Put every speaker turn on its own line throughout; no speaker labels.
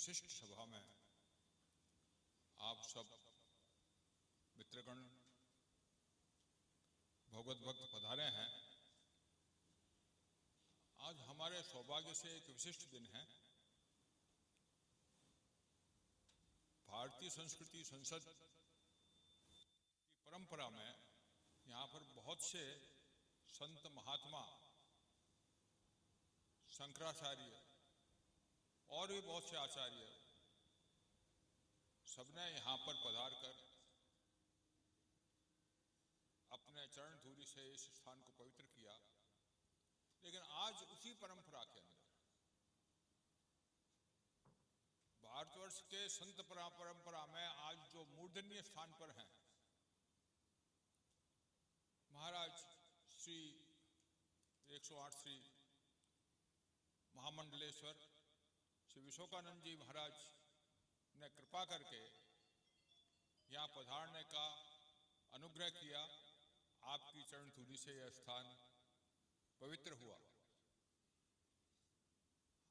विशिष्ट सभा में आप सब मित्रगण भगवत भक्त पधारे हैं। आज हमारे सौभाग्य से एक विशिष्ट दिन है। भारतीय संस्कृति संसद की परंपरा में यहाँ पर बहुत से संत महात्मा, शंकराचार्य और भी बहुत से आचार्य सबने यहाँ पर पधार कर अपने चरण धूलि से इस स्थान को पवित्र किया। लेकिन आज उसी परंपरा के अंदर भारतवर्ष के संत परंपरा में आज जो मूर्धन्य स्थान पर हैं, महाराज श्री 108 श्री महामंडलेश्वर श्री विश्वकानंद जी महाराज ने कृपा करके यहाँ पधारने का अनुग्रह किया। आपकी चरण धूलि से यह स्थान पवित्र हुआ।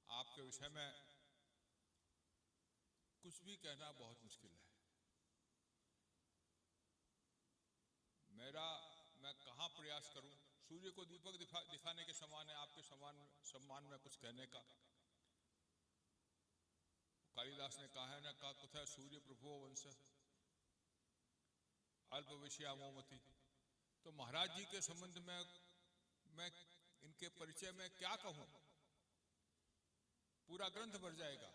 आपके विषय में कुछ भी कहना बहुत मुश्किल है। मैं कहाँ प्रयास करूं? सूर्य को दीपक दिखाने के समान है आपके सम्मान में कुछ कहने का। कालिदास ने कहा है ना, का कुथा सूर्य प्रभो वंश अल्प विषया मोमती। तो महाराज जी के संबंध में मैं इनके परिचय में क्या कहूं? पूरा ग्रंथ भर जाएगा।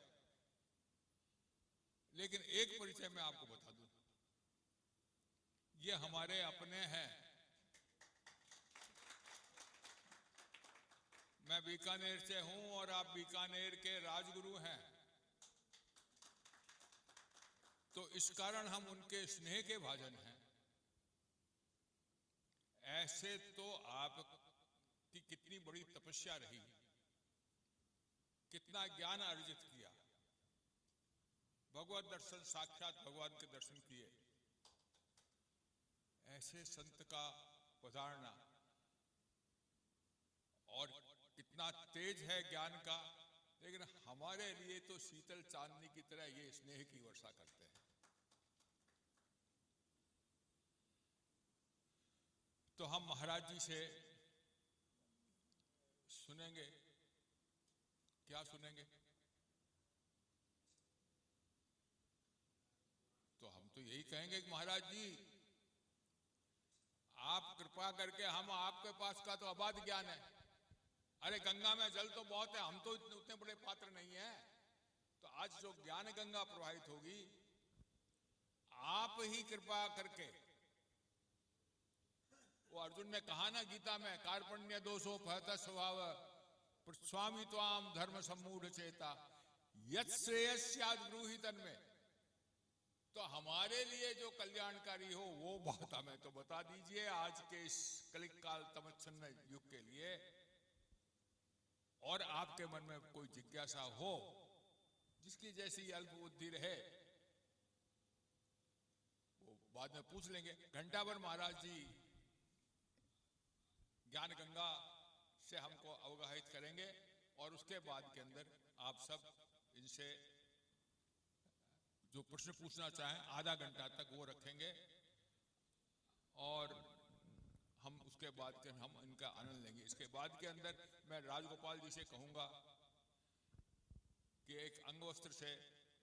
लेकिन एक परिचय मैं आपको बता दूं, ये हमारे अपने हैं। मैं बीकानेर से हूं और आप बीकानेर के राजगुरु हैं। तो इस कारण हम उनके स्नेह के भाजन हैं। ऐसे तो आपकी कितनी बड़ी तपस्या रही, कितना ज्ञान अर्जित किया, भगवत दर्शन, साक्षात भगवान के दर्शन किए। ऐसे संत का पधारना और कितना तेज है ज्ञान का, लेकिन हमारे लिए तो शीतल चांदनी की तरह ये स्नेह की वर्षा करते हैं। तो हम महाराज जी से सुनेंगे। क्या सुनेंगे? तो हम तो यही कहेंगे कि महाराज जी, आप कृपा करके, हम आपके पास का तो अबाध ज्ञान है। अरे गंगा में जल तो बहुत है, हम तो उतने बड़े पात्र नहीं है। तो आज जो ज्ञान गंगा प्रवाहित होगी, आप ही कृपा करके। वो अर्जुन ने कहा ना गीता में, कार्पण्य दोषो फहत स्वभाव स्वामी त्वाम धर्म सम्मूढ़ चेता यत् श्रेयस्याद ब्रूहि तन्मे। तो हमारे लिए जो कल्याणकारी हो वो बात हमें तो बता दीजिए आज के इस कलिक काल तमच्छन्न युग के लिए। और आपके मन में कोई जिज्ञासा हो, जिसकी जैसी अल्प बुद्धि रहे, वो बाद में पूछ लेंगे। घंटा भर महाराज जी ज्ञान गंगा से हमको अवगाहित करेंगे और उसके बाद के अंदर आप सब इनसे जो प्रश्न पूछना चाहें आधा घंटा तक वो रखेंगे और हम उसके बाद के हम इनका आनंद लेंगे। इसके बाद के अंदर मैं राजगोपाल जी से कहूंगा कि एक अंग वस्त्र से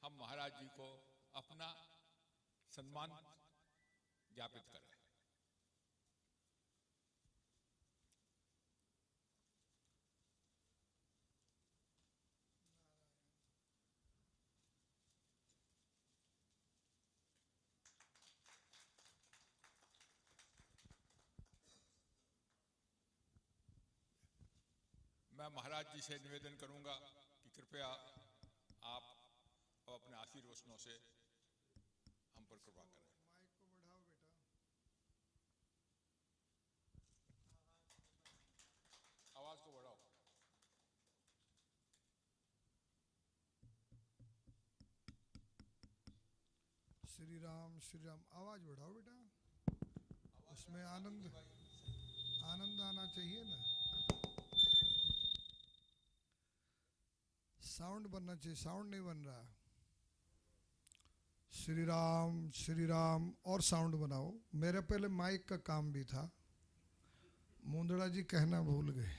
हम महाराज जी को अपना सम्मान ज्ञापित करें। मैं महाराज जी से निवेदन करूंगा कि कृपया आप अपने आशीर्वचनों से हम पर कृपा करें।
माइक को बढ़ाओ बेटा।
आवाज को बढ़ाओ।
श्री राम आवाज बढ़ाओ बेटा। उसमें आनंद आना चाहिए ना। साउंड बनना चाहिए, साउंड नहीं बन रहा। श्री राम और साउंड बनाओ। मेरे पहले माइक का काम भी था, मुंदड़ा जी कहना भूल गए।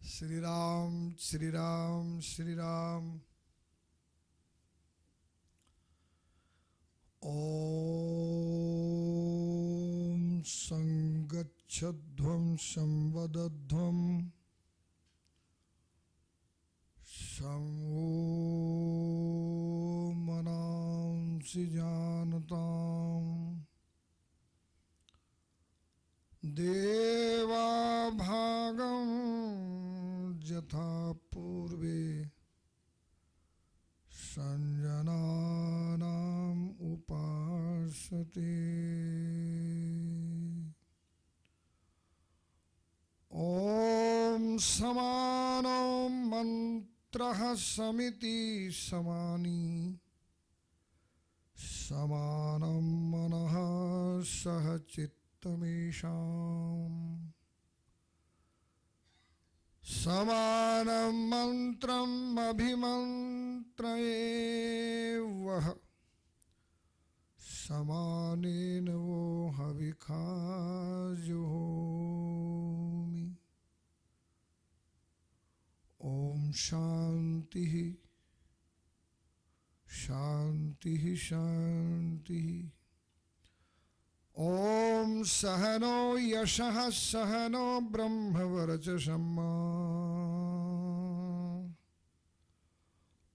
श्री राम श्री राम श्री राम। ओम संगच्छध्वं संवदध्वं समो मनांसि जानताम् देवा भागं यथा पूर्वे संजनानाम् उपासते। ओम समानो मंत्रः समिति समानी समानं मनः सह चित्तमेषाम् समानं मंत्रम् अभिमन्त्रयेवः समानेन वो हविखाजुहोमि। ओम शांति शांति शांति। ओम सहनो यशः सहनो ब्रह्मवर्चसम्मा।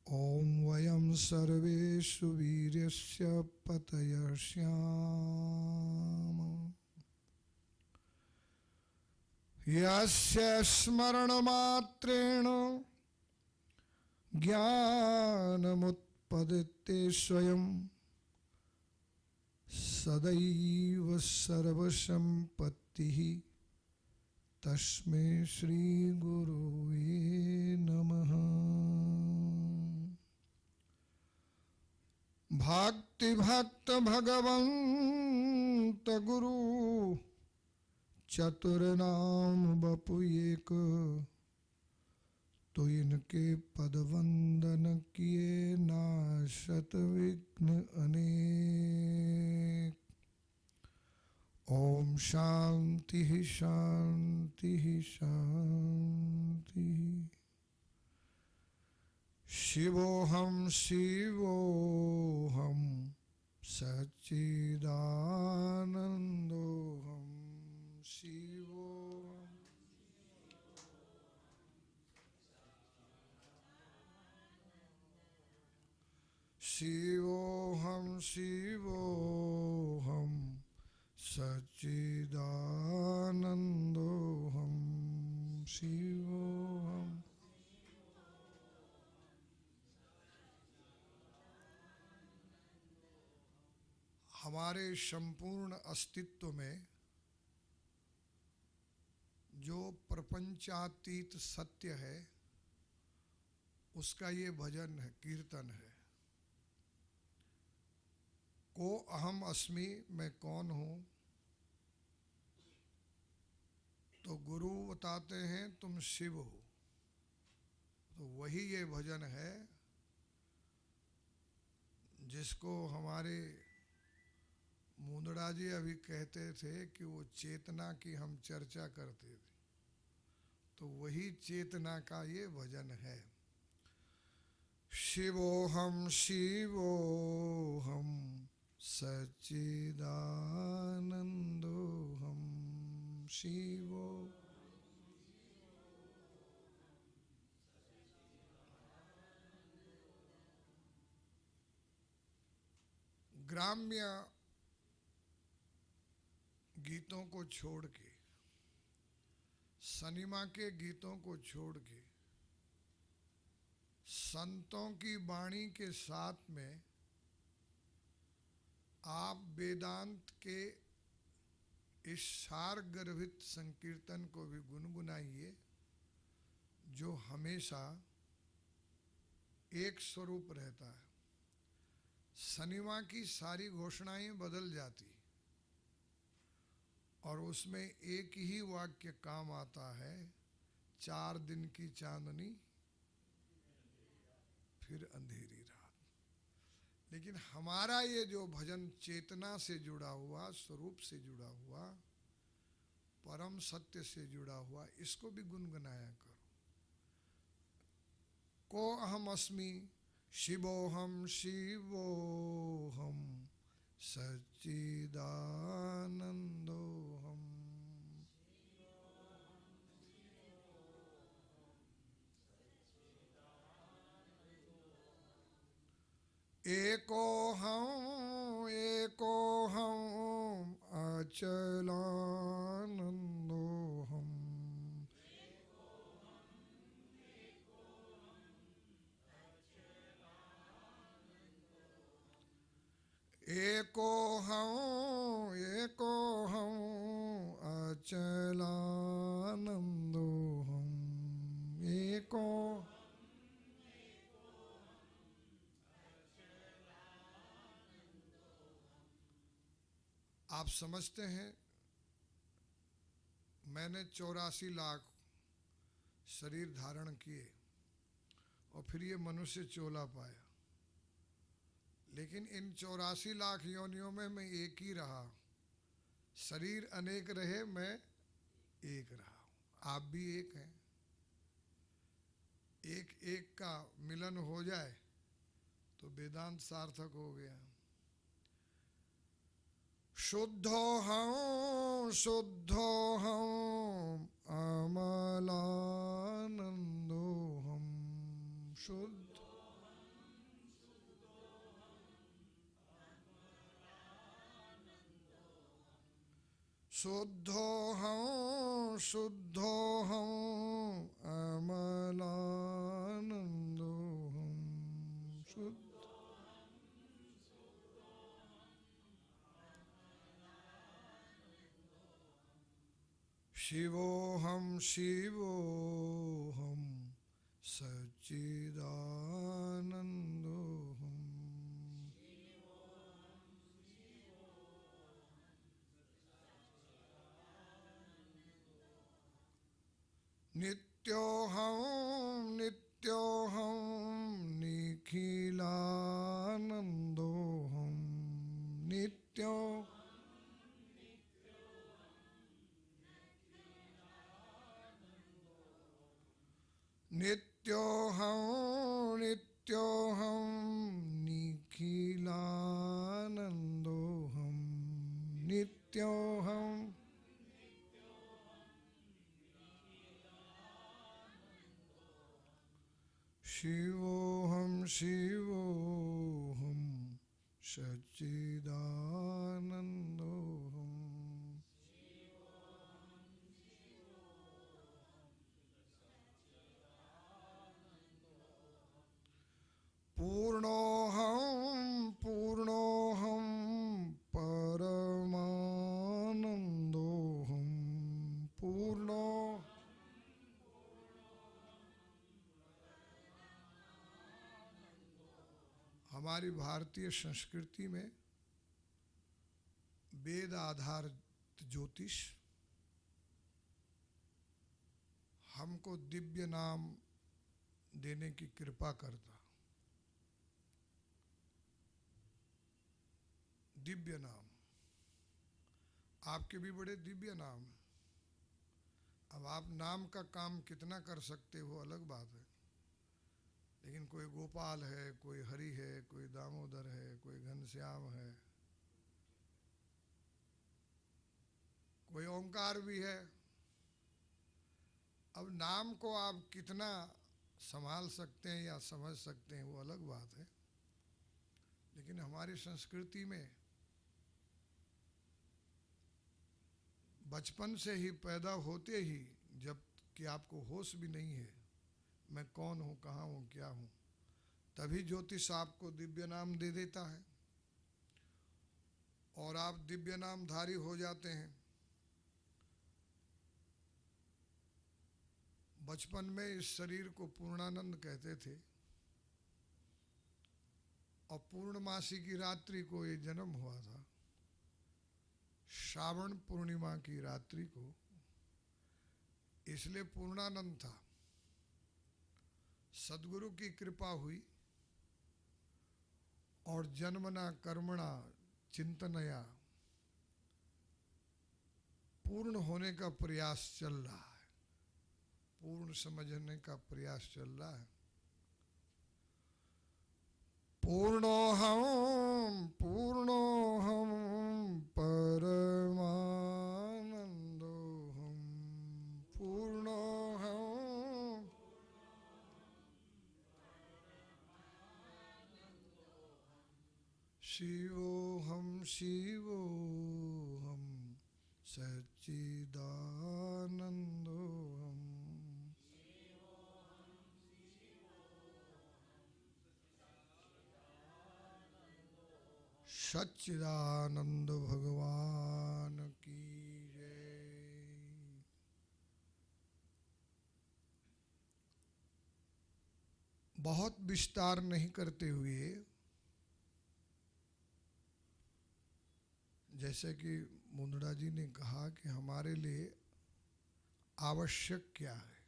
ओम वयं सर्वे सुवीर्यस्य पतयः स्याम। यस्य स्मरणमात्रेण ज्ञानमुत्पद्यते स्वयं सदैव सर्वसम्पत्तिः तस्मै श्री गुरुवे नमः। भक्ति भक्त भगवंत गुरु चतुर्नाम बपु एक, तो इनके पद वंदन किए नाशत विघ्न अनेक। ओम शांति शांति शांति। शिवोहम शिवोहम सच्चिदानंदोहम शिवोहम। शिवोहम शिवोहम सच्चिदानंदोहम शिवोहम। हमारे संपूर्ण अस्तित्व में जो प्रपंचातीत सत्य है उसका ये भजन है, कीर्तन है। को अहम अस्मि, मैं कौन हूँ? तो गुरु बताते हैं तुम शिव हो। तो वही ये भजन है जिसको हमारे मुंदड़ा जी अभी कहते थे कि वो चेतना की हम चर्चा करते थे, तो वही चेतना का ये भजन है। शिवोहम शिवोहम सच्चिदानंदोहम शिवो। ग्राम्य गीतों को छोड़ के, सिनेमा के गीतों को छोड़ के, संतों की वाणी के साथ में आप वेदांत के इस सार गर्भित संकीर्तन को भी गुनगुनाइए जो हमेशा एक स्वरूप रहता है। सिनेमा की सारी घोषणाएं बदल जाती और उसमें एक ही वाक्य काम आता है, 4 दिन की चांदनी फिर अंधेरी रात। लेकिन हमारा ये जो भजन चेतना से जुड़ा हुआ, स्वरूप से जुड़ा हुआ, परम सत्य से जुड़ा हुआ, इसको भी गुनगुनाया करो। को अहम अस्मि शिवोहम शिवोहम सच्चिदानंदोहम। एकोहम एकोहम अचलानंदोहम। एकोहम एकोहम अचलानंदोहम। एको आप समझते हैं, मैंने 84 लाख शरीर धारण किए और फिर ये मनुष्य चोला पाया, लेकिन इन 84 लाख योनियों में मैं एक ही रहा। शरीर अनेक रहे, मैं एक रहा। आप भी एक हैं। एक एक का मिलन हो जाए तो वेदांत सार्थक हो गया। शुद्धोहम शुद्धोहम अमलानंदोहम। शुद्ध शुद्धोहम शुद्धोहम अमलानंदोहम। शुद्ध शिवोहम शिवोहम सच्चिदानंदोहम। नित्योहम नित्योहम निखिलानंदोहम। नित्यो नित्योहम नित्योहम निखिलानंदोहम। नित्योहम शिवोहम शिवोहम सच्चिदानंदोहम। पूर्णोहम पूर्णोहम परमानंदोहम। पूर्णो हमारी भारतीय संस्कृति में वेद आधारित ज्योतिष हमको दिव्य नाम देने की कृपा करता। दिव्य नाम, आपके भी बड़े दिव्य नाम हैं। अब आप नाम का काम कितना कर सकते हो अलग बात है, लेकिन कोई गोपाल है, कोई हरि है, कोई दामोदर है, कोई घनश्याम है, कोई ओंकार भी है। अब नाम को आप कितना संभाल सकते हैं या समझ सकते हैं वो अलग बात है, लेकिन हमारी संस्कृति में बचपन से ही, पैदा होते ही, जब कि आपको होश भी नहीं है मैं कौन हूँ, कहाँ हूँ, क्या हूँ, तभी ज्योतिष आपको दिव्य नाम दे देता है और आप दिव्य नामधारी हो जाते हैं। बचपन में इस शरीर को पूर्णानंद कहते थे और पूर्णमासी की रात्रि को ये जन्म हुआ था। श्रावण पूर्णिमा की रात्रि को, इसलिए पूर्णानंद था। सदगुरु की कृपा हुई और जन्मना कर्मणा चिंतनया पूर्ण होने का प्रयास चल रहा है, पूर्ण समझने का प्रयास चल रहा है। पूर्णोऽहं परमानन्दोऽहं पूर्णोऽहं शिवोऽहं शिवोऽहं सच्चिदानन्दोऽहम् सच्चिदानंद भगवान की जय। बहुत विस्तार नहीं करते हुए, जैसे कि मुंदड़ा जी ने कहा कि हमारे लिए आवश्यक क्या है,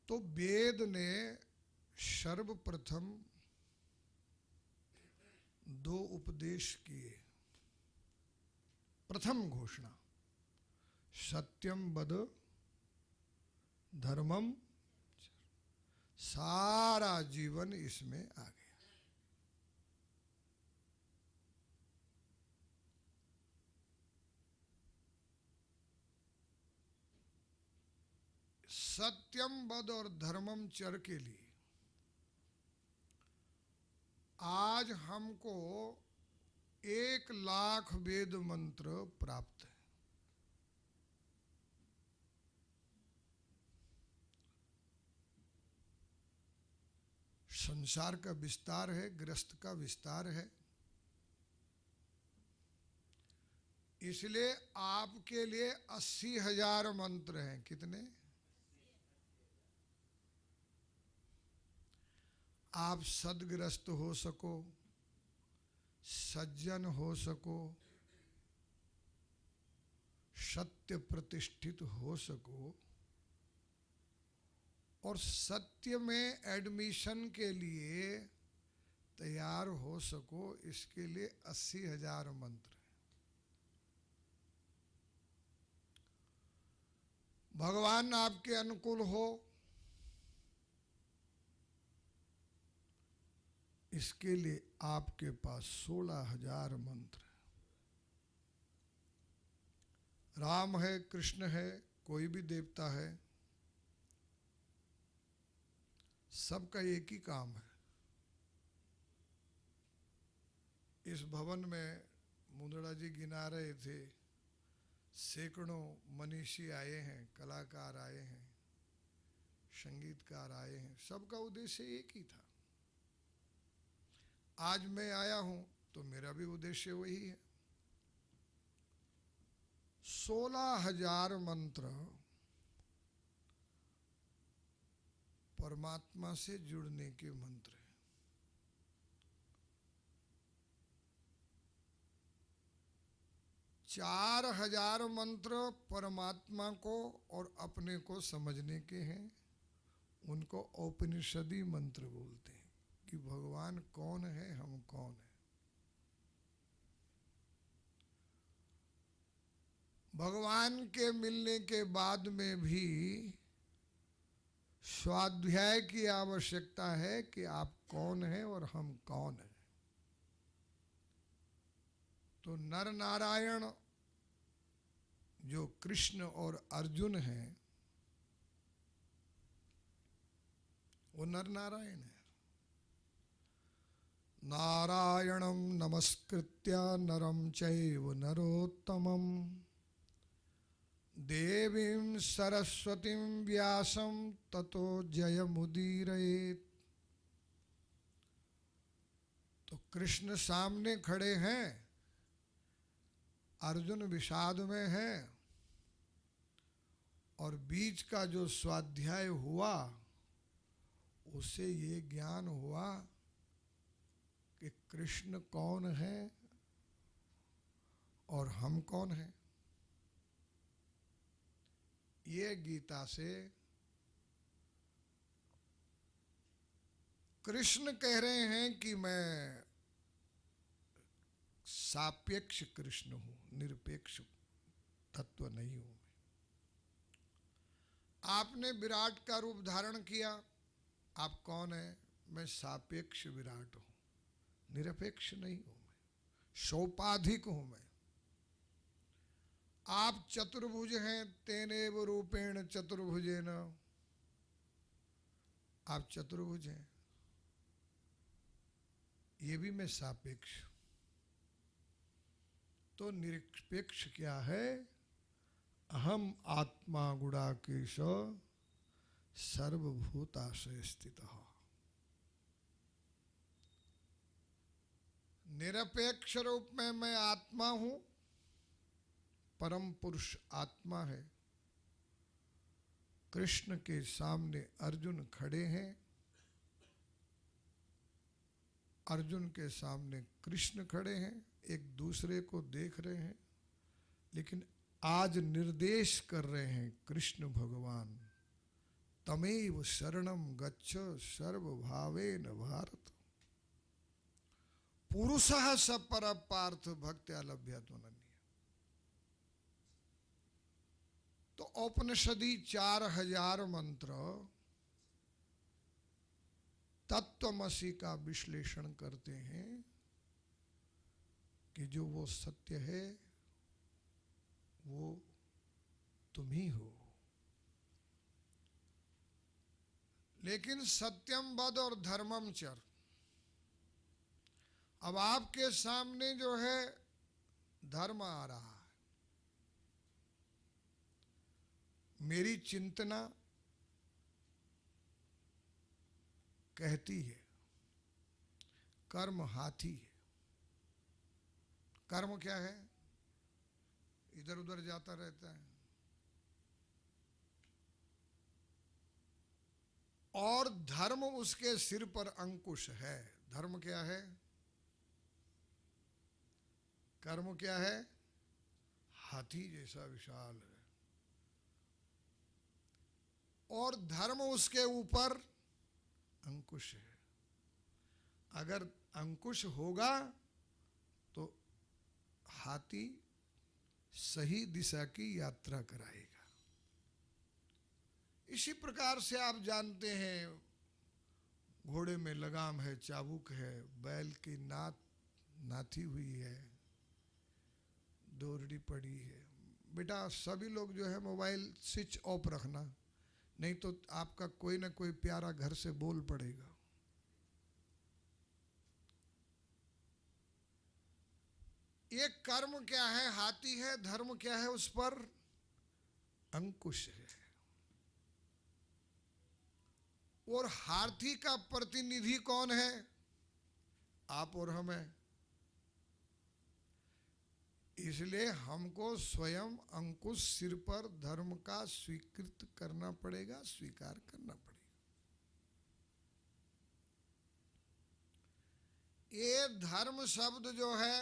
तो वेद ने सर्वप्रथम 2 उपदेश किए। प्रथम घोषणा सत्यम वद धर्मम, सारा जीवन इसमें आ गया। सत्यम वद और धर्मम चर के लिए आज हमको 1,00,000 वेद मंत्र प्राप्त है। संसार का विस्तार है, गृहस्थ का विस्तार है, इसलिए आपके लिए 80,000 मंत्र हैं। कितने? आप सदग्रस्त हो सको, सज्जन हो सको, सत्य प्रतिष्ठित हो सको और सत्य में एडमिशन के लिए तैयार हो सको, इसके लिए 80,000 मंत्र हैं। भगवान आपके अनुकूल हो, इसके लिए आपके पास 16,000 मंत्र हैं। राम है, कृष्ण है, कोई भी देवता है, सबका एक ही काम है। इस भवन में मुंदड़ा जी गिना रहे थे, सैकड़ों मनीषी आए हैं, कलाकार आए हैं, संगीतकार आए हैं, सबका उद्देश्य एक ही था। आज मैं आया हूं तो मेरा भी उद्देश्य वही है। 16,000 मंत्र परमात्मा से जुड़ने के मंत्र हैं। 4,000 मंत्र परमात्मा को और अपने को समझने के हैं। उनको औपनिषदी मंत्र बोलते हैं कि भगवान कौन है, हम कौन है। भगवान के मिलने के बाद में भी स्वाध्याय की आवश्यकता है कि आप कौन हैं और हम कौन हैं। तो नर नारायण जो कृष्ण और अर्जुन हैं, वो नर नारायण है। नारायणं नमस्कृत्य नरं चैव नरोत्तमं देवीं सरस्वतीं व्यासं ततो जयमुदीरयेत्। तो कृष्ण सामने खड़े हैं, अर्जुन विषाद में है, और बीच का जो स्वाध्याय हुआ उससे ये ज्ञान हुआ कि कृष्ण कौन है और हम कौन हैं। ये गीता से कृष्ण कह रहे हैं कि मैं सापेक्ष कृष्ण हूं, निरपेक्ष तत्व नहीं हूं। आपने विराट का रूप धारण किया, आप कौन है? मैं सापेक्ष विराट हूं, निरपेक्ष नहीं हूं, मैं सोपाधिक हूं। मैं आप चतुर्भुज हैं, तेनेव रूपेण चतुर्भुजेन, आप चतुर्भुज हैं, ये भी मैं सापेक्ष। तो निरपेक्ष क्या है? अहम आत्मा गुडाकेश सर्वभूताशय स्थितः। निरपेक्ष रूप में मैं आत्मा हूं, परम पुरुष आत्मा है। कृष्ण के सामने अर्जुन खड़े हैं, अर्जुन के सामने कृष्ण खड़े हैं, एक दूसरे को देख रहे हैं, लेकिन आज निर्देश कर रहे हैं कृष्ण भगवान, तमेव शरणम गच्छ सर्वभावेन भारत, पुरुषः स पर पार्थ भक्त्या लभ्यते अनन्य। तो औपनिषदी 4000 मंत्र तत्वमसि का विश्लेषण करते हैं कि जो वो सत्य है वो तुम ही हो। लेकिन सत्यम वद और धर्मम चर, अब आपके सामने जो है धर्म आ रहा है, मेरी चिंतना कहती है कर्म हाथी है। कर्म क्या है? इधर उधर जाता रहता है, और धर्म उसके सिर पर अंकुश है। धर्म क्या है? कर्म क्या है? हाथी जैसा विशाल है, और धर्म उसके ऊपर अंकुश है। अगर अंकुश होगा तो हाथी सही दिशा की यात्रा कराएगा। इसी प्रकार से आप जानते हैं घोड़े में लगाम है, चाबुक है, बैल की नाथी हुई है, दोरडी पड़ी है। बेटा सभी लोग जो है मोबाइल स्विच ऑफ रखना, नहीं तो आपका कोई ना कोई प्यारा घर से बोल पड़ेगा। ये कर्म क्या है? हाथी है। धर्म क्या है? उस पर अंकुश है। और हाथी का प्रतिनिधि कौन है? आप और हम हैं। इसलिए हमको स्वयं अंकुश सिर पर धर्म का स्वीकृत करना पड़ेगा, स्वीकार करना पड़ेगा। ये धर्म शब्द जो है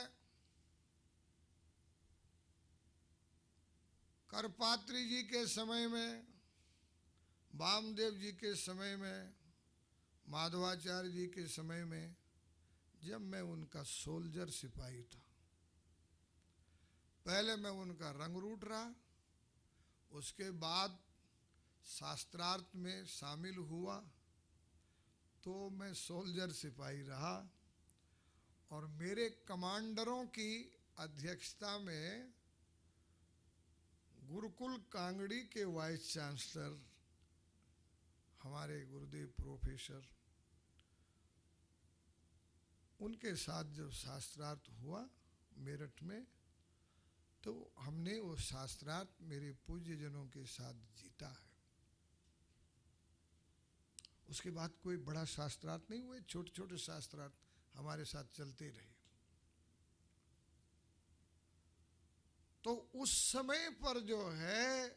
करपात्री जी के समय में, वामदेव जी के समय में, माधवाचार्य जी के समय में, जब मैं उनका सोल्जर सिपाही था, पहले मैं उनका रंग रूट रहा, उसके बाद शास्त्रार्थ में शामिल हुआ तो मैं सोल्जर सिपाही रहा, और मेरे कमांडरों की अध्यक्षता में गुरुकुल कांगड़ी के वाइस चांसलर हमारे गुरुदेव प्रोफेसर, उनके साथ जब शास्त्रार्थ हुआ मेरठ में, तो हमने वो शास्त्रार्थ मेरे पूज्य जनों के साथ जीता है। उसके बाद कोई बड़ा शास्त्रार्थ नहीं हुए, छोटे छोटे शास्त्रार्थ हमारे साथ चलते रहे। तो उस समय पर जो है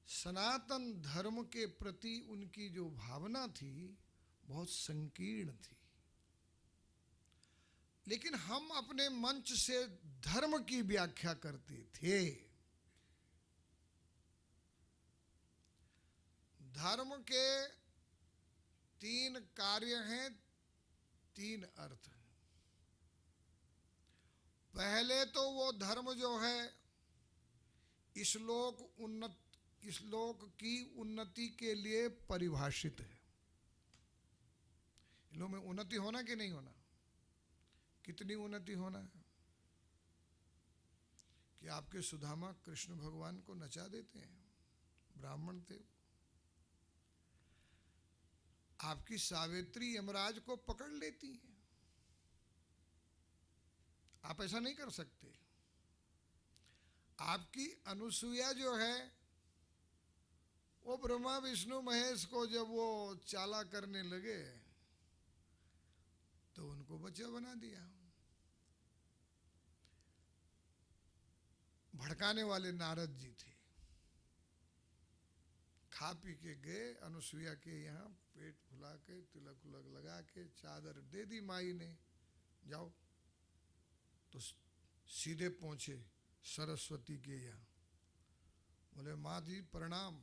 सनातन धर्म के प्रति उनकी जो भावना थी बहुत संकीर्ण थी। लेकिन हम अपने मंच से धर्म की व्याख्या करते थे। धर्म के तीन कार्य हैं, तीन अर्थ हैं। पहले तो वो धर्म जो है इस लोक की उन्नति के लिए परिभाषित है। इन लोगों में उन्नति होना कि नहीं होना? कितनी उन्नति होना है कि आपके सुदामा कृष्ण भगवान को नचा देते हैं, ब्राह्मण थे। आपकी सावित्री यमराज को पकड़ लेती है, आप ऐसा नहीं कर सकते। आपकी अनुसुईया जो है वो ब्रह्मा विष्णु महेश को जब वो चाला करने लगे तो उनको बच्चा बना दिया। भड़काने वाले नारद जी थे, खा पी के गए अनुसुईया के यहाँ, पेट फुला के तिलक उलक लगा के चादर दे दी माई ने, जाओ। तो सीधे पहुंचे सरस्वती के यहाँ, बोले माँ जी प्रणाम,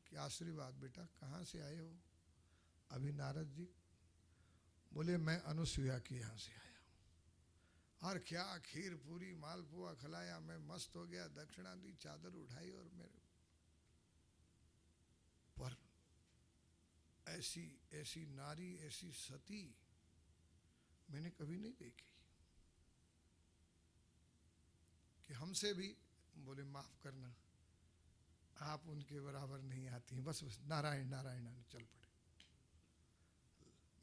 कि आशीर्वाद, बेटा कहाँ से आए हो? अभी नारद जी। बोले मैं अनुसुईया के यहाँ से आया हूँ। और क्या खीर पूरी मालपुआ खिलाया, मैं मस्त हो गया, दक्षिणा दी, चादर उठाई, और मेरे पर ऐसी नारी, ऐसी सती मैंने कभी नहीं देखी कि हमसे भी। बोले माफ करना, आप उनके बराबर नहीं आती हैं, बस नारायण नारायण आने चल पड़े,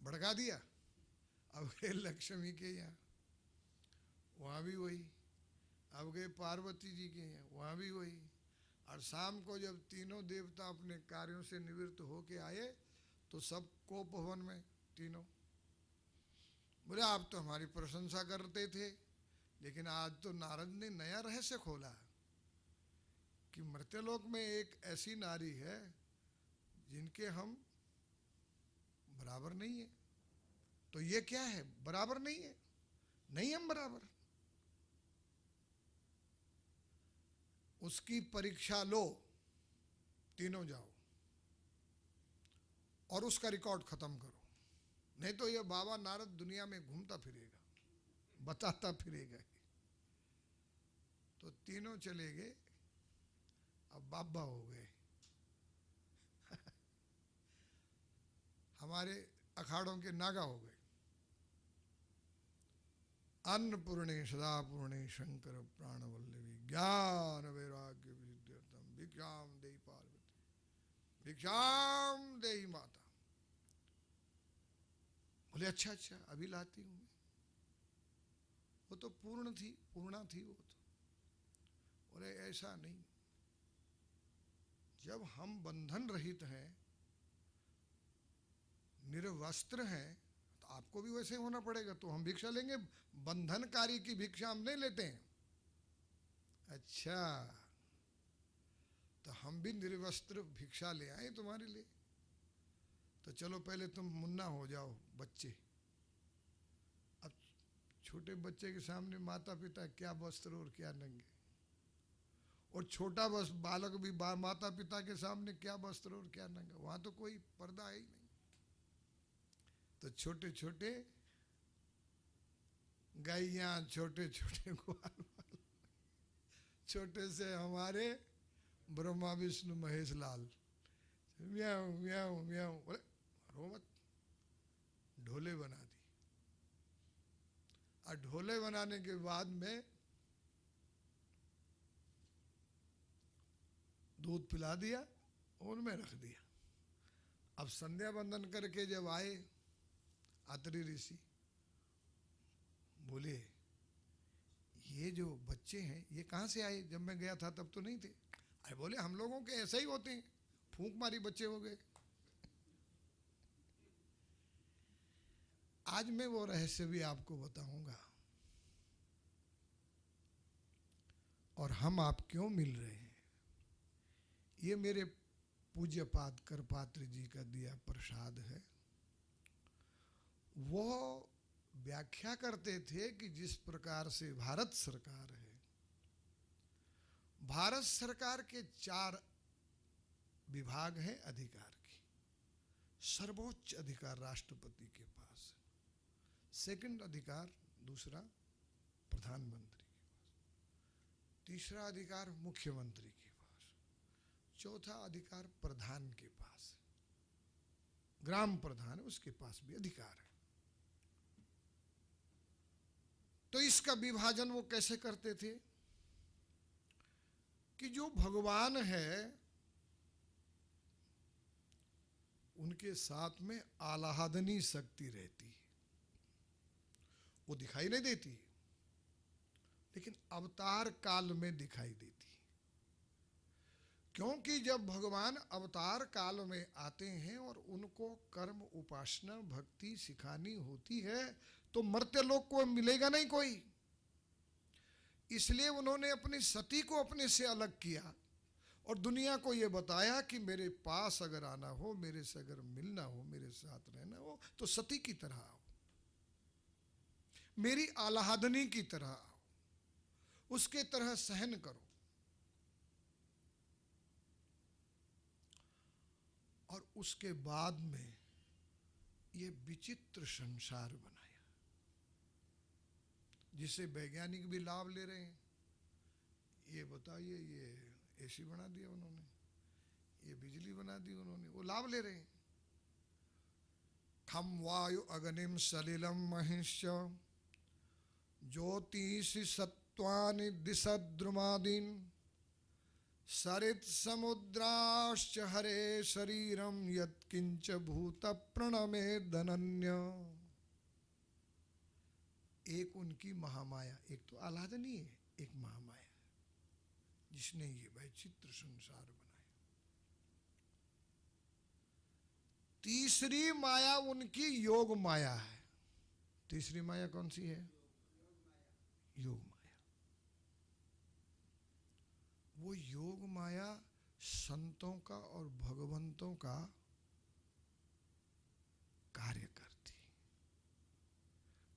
भड़का दिया। अब गए लक्ष्मी के यहाँ, वहाँ भी वही। अब गए पार्वती जी के यहाँ, वहाँ भी वही। और शाम को जब तीनों देवता अपने कार्यों से निवृत्त होके आए तो सब कोप भवन में तीनों। बोले आप तो हमारी प्रशंसा करते थे, लेकिन आज तो नारद ने नया रहस्य खोला कि मर्त्यलोक में एक ऐसी नारी है जिनके हम बराबर नहीं है। तो ये क्या है? बराबर नहीं है, नहीं हम बराबर। उसकी परीक्षा लो, तीनों जाओ और उसका रिकॉर्ड खत्म करो, नहीं तो ये बाबा नारद दुनिया में घूमता फिरेगा, बताता फिरेगा। तो तीनों चले गए, अब बाबा हो गए। हमारे अखाड़ों के नागा हो गए। अन्नपूर्णे सदापूर्णे शंकर प्राणवल्लभी ज्ञान वैराग्य विद्यार्थम भिक्षाम देहि पार्वती भिक्षाम देहि माता। बोले अच्छा अच्छा अभी लाती हूं। वो तो पूर्ण थी, पूर्णा थी वो तो। बोले ऐसा नहीं, जब हम बंधन रहित हैं, निर्वस्त्र हैं, तो आपको भी वैसे होना पड़ेगा। तो हम भिक्षा लेंगे, बंधनकारी की भिक्षा हम नहीं लेते हैं। अच्छा, तो हम भी निर्वस्त्र भिक्षा ले आए तुम्हारे लिए। तो चलो पहले तुम मुन्ना हो जाओ बच्चे। अब छोटे बच्चे के सामने माता पिता क्या वस्त्र और क्या नंगे, और छोटा बस बालक भी माता पिता के सामने क्या वस्त्र और क्या नंगा, वहां तो कोई पर्दा है ही नहीं। तो छोटे छोटे गैया, छोटे छोटे ग्वाल, छोटे से हमारे ब्रह्मा विष्णु महेश लाल, म्याऊं म्याऊं म्याऊं। बोले रो मत, ढोले बना दी। और ढोले बनाने के बाद में दूध पिला दिया, उनमें रख दिया। अब संध्या बंदन करके जब आए आतरी ऋषि, बोले ये जो बच्चे हैं ये कहाँ से आए? जब मैं गया था तब तो नहीं थे। अरे बोले हम लोगों के ऐसे ही होते हैं, फूंक मारी बच्चे हो गए। आज मैं वो रहस्य भी आपको बताऊंगा, और हम आप क्यों मिल रहे हैं। ये मेरे पूज्यपाद करपात्र जी का दिया प्रसाद है। वो व्याख्या करते थे कि जिस प्रकार से भारत सरकार है, भारत सरकार के 4 विभाग हैं अधिकार की। सर्वोच्च अधिकार राष्ट्रपति के पास है, सेकंड अधिकार दूसरा प्रधानमंत्री के पास, तीसरा अधिकार मुख्यमंत्री के पास, चौथा अधिकार प्रधान के पास है, ग्राम प्रधान है उसके पास भी अधिकार है। तो इसका विभाजन वो कैसे करते थे कि जो भगवान है उनके साथ में आह्लादनी शक्ति रहती है, वो दिखाई नहीं देती लेकिन अवतार काल में दिखाई देती है। क्योंकि जब भगवान अवतार काल में आते हैं और उनको कर्म उपासना भक्ति सिखानी होती है तो मर्त्य लोक को मिलेगा नहीं कोई, इसलिए उन्होंने अपनी सती को अपने से अलग किया और दुनिया को ये बताया कि मेरे पास अगर आना हो, मेरे से अगर मिलना हो, मेरे साथ रहना हो तो सती की तरह आओ, मेरी आह्लादनी की तरह आओ, उसके तरह सहन करो। और उसके बाद में ये विचित्र संसार बनाया जिसे वैज्ञानिक भी लाभ ले रहे हैं। ये बताइए, ये एसी बना दिया उन्होंने, ये बिजली बना दी उन्होंने, वो लाभ ले रहे हैं। खम वायु अग्निम सलिलम महिष्य ज्योतिषि सत्वानि दिशद्रुमादीन सरित समुद्राश्च हरे शरीरम यत्किंच भूत प्रणमे धनन्य। एक उनकी महामाया, एक तो आह्लादनी है, एक महामाया जिसने ये वैचित्र संसार बनाया। तीसरी माया उनकी योग माया है। तीसरी माया कौन सी है? योग माया। वो योग माया संतों का और भगवंतों का कार्य करती।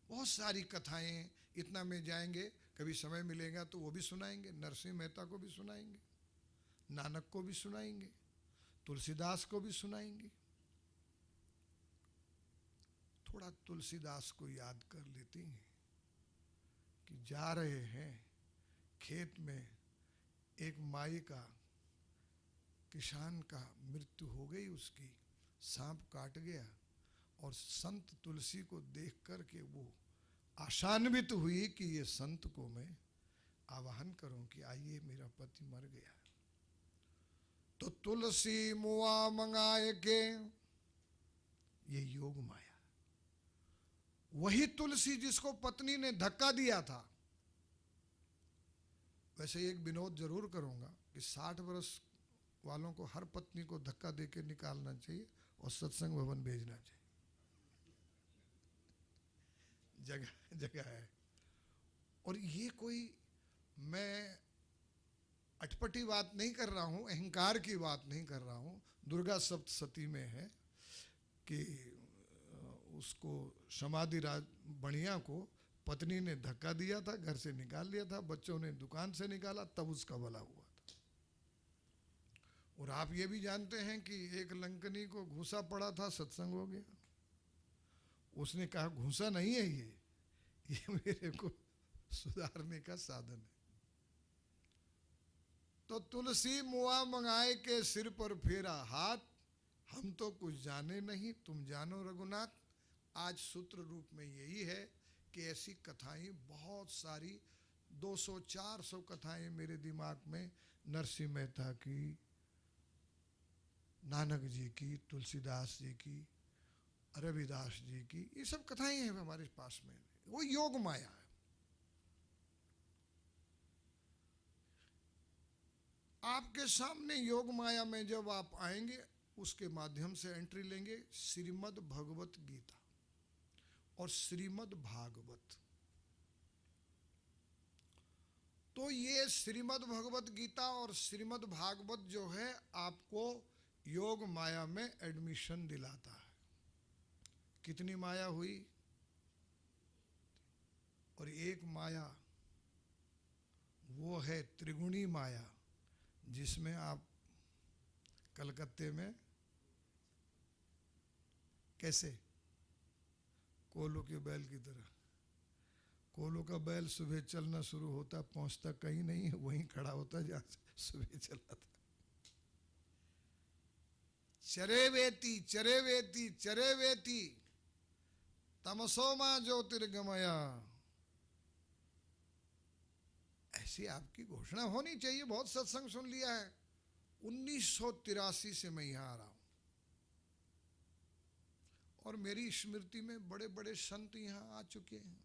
बहुत सारी कथाएं, इतना में जाएंगे, कभी समय मिलेगा तो वो भी सुनाएंगे, नरसिंह मेहता को भी सुनाएंगे, नानक को भी सुनाएंगे, तुलसीदास को भी सुनाएंगे। थोड़ा तुलसीदास को याद कर लेते हैं कि जा रहे हैं खेत में, एक माई का, किसान का मृत्यु हो गई, उसकी सांप काट गया और संत तुलसी को देख करके वो आशान्वित हुई कि ये संत को मैं आवाहन करूं कि आइए मेरा पति मर गया। तो तुलसी मुआ मंगाए के, ये योग माया। वही तुलसी जिसको पत्नी ने धक्का दिया था। वैसे एक विनोद जरूर करूंगा कि 60 वर्ष वालों को हर पत्नी को धक्का देके निकालना चाहिए और सत्संग भवन भेजना चाहिए। जगह जगह है। और ये कोई मैं अटपटी बात नहीं कर रहा हूं, अहंकार की बात नहीं कर रहा हूं। दुर्गा सप्तशती में है कि उसको समाधि राज बढ़िया को पत्नी ने धक्का दिया था, घर से निकाल लिया था, बच्चों ने दुकान से निकाला, तब उसका भला हुआ था। और आप ये भी जानते हैं कि एक लंकनी को घूसा पड़ा था, सत्संग हो गया। उसने कहा घूसा नहीं है ये मेरे को सुधारने का साधन है। तो तुलसी मुआ मंगाए के सिर पर फेरा हाथ, हम तो कुछ जाने नहीं तुम जानो रघुनाथ। आज सूत्र रूप में यही है कि ऐसी कथाएं बहुत सारी, 200-400 कथाएं मेरे दिमाग में, नरसिंह मेहता की, नानक जी की, तुलसीदास जी की, रविदास जी की, ये सब कथाएं हैं हमारे पास में। वो योग माया है। आपके सामने योग माया में जब आप आएंगे, उसके माध्यम से एंट्री लेंगे श्रीमद् भगवत गीता और श्रीमद् भागवत। तो ये श्रीमद् भगवत गीता और श्रीमद् भागवत जो है आपको योग माया में एडमिशन दिलाता है। कितनी माया हुई? और एक माया वो है त्रिगुणी माया, जिसमें आप कलकत्ते में कैसे? कोलो के बैल की तरह। कोलो का बैल सुबह चलना शुरू होता, पहुंचता कहीं नहीं है, वहीं खड़ा होता जहां से सुबह चला था। चरे वेती चरे वेती चरे वेती तमसोमा ज्योतिर्गमया। ऐसी आपकी घोषणा होनी चाहिए। बहुत सत्संग सुन लिया है। 1983 से मैं यहां आ रहा हूं और मेरी स्मृति में बड़े बड़े संत यहां आ चुके हैं।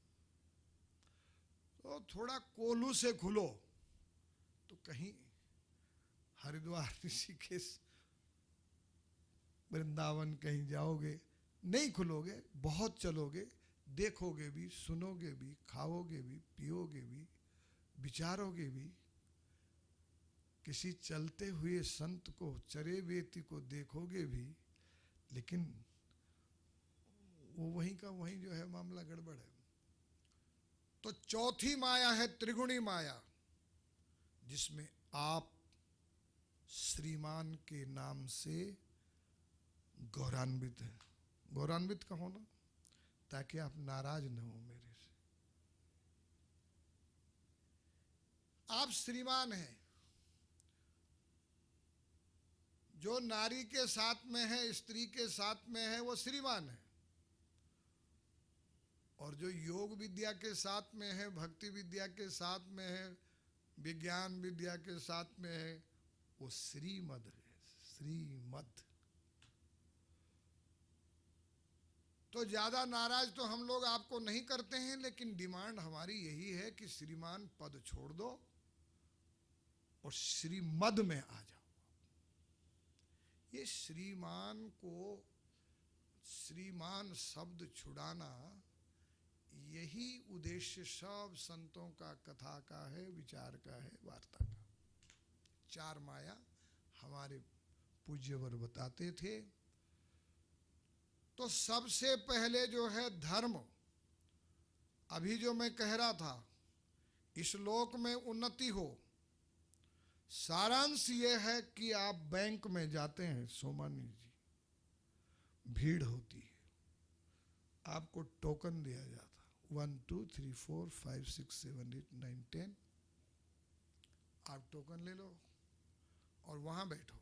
तो थोड़ा कोल्हू से खुलो तो कहीं हरिद्वार, ऋषिकेश, वृंदावन कहीं जाओगे, नहीं खुलोगे, बहुत चलोगे, देखोगे भी, सुनोगे भी, खाओगे भी, पियोगे भी, विचारोगे भी। किसी चलते हुए संत को, चरे वेती को देखोगे भी, लेकिन वो वहीं का वहीं जो है मामला गड़बड़ है। तो चौथी माया है त्रिगुणी माया, जिसमें आप श्रीमान के नाम से गौरान्वित है। गौरान्वित का होना ताकि आप नाराज न हो मेरे से। आप श्रीमान हैं। जो नारी के साथ में है, स्त्री के साथ में है, वो श्रीमान है। और जो योग विद्या के साथ में है, भक्ति विद्या के साथ में है, विज्ञान विद्या के साथ में है, वो श्रीमद है। श्रीमद। तो ज्यादा नाराज तो हम लोग आपको नहीं करते हैं, लेकिन डिमांड हमारी यही है कि श्रीमान पद छोड़ दो और श्रीमद में आ जाओ। ये श्रीमान को, श्रीमान शब्द छुड़ाना, यही उद्देश्य सब संतों का, कथा का है, विचार का है, वार्ता का। चार माया हमारे पूज्यवर बताते थे। तो सबसे पहले जो है धर्म, अभी जो मैं कह रहा था, इस लोक में उन्नति हो, सारांश ये है कि आप बैंक में जाते हैं सोमानी जी, भीड़ होती है, आपको टोकन दिया जाता, 1 2 3 4 5 6 7 8 9 10, आप टोकन ले लो और वहां बैठो।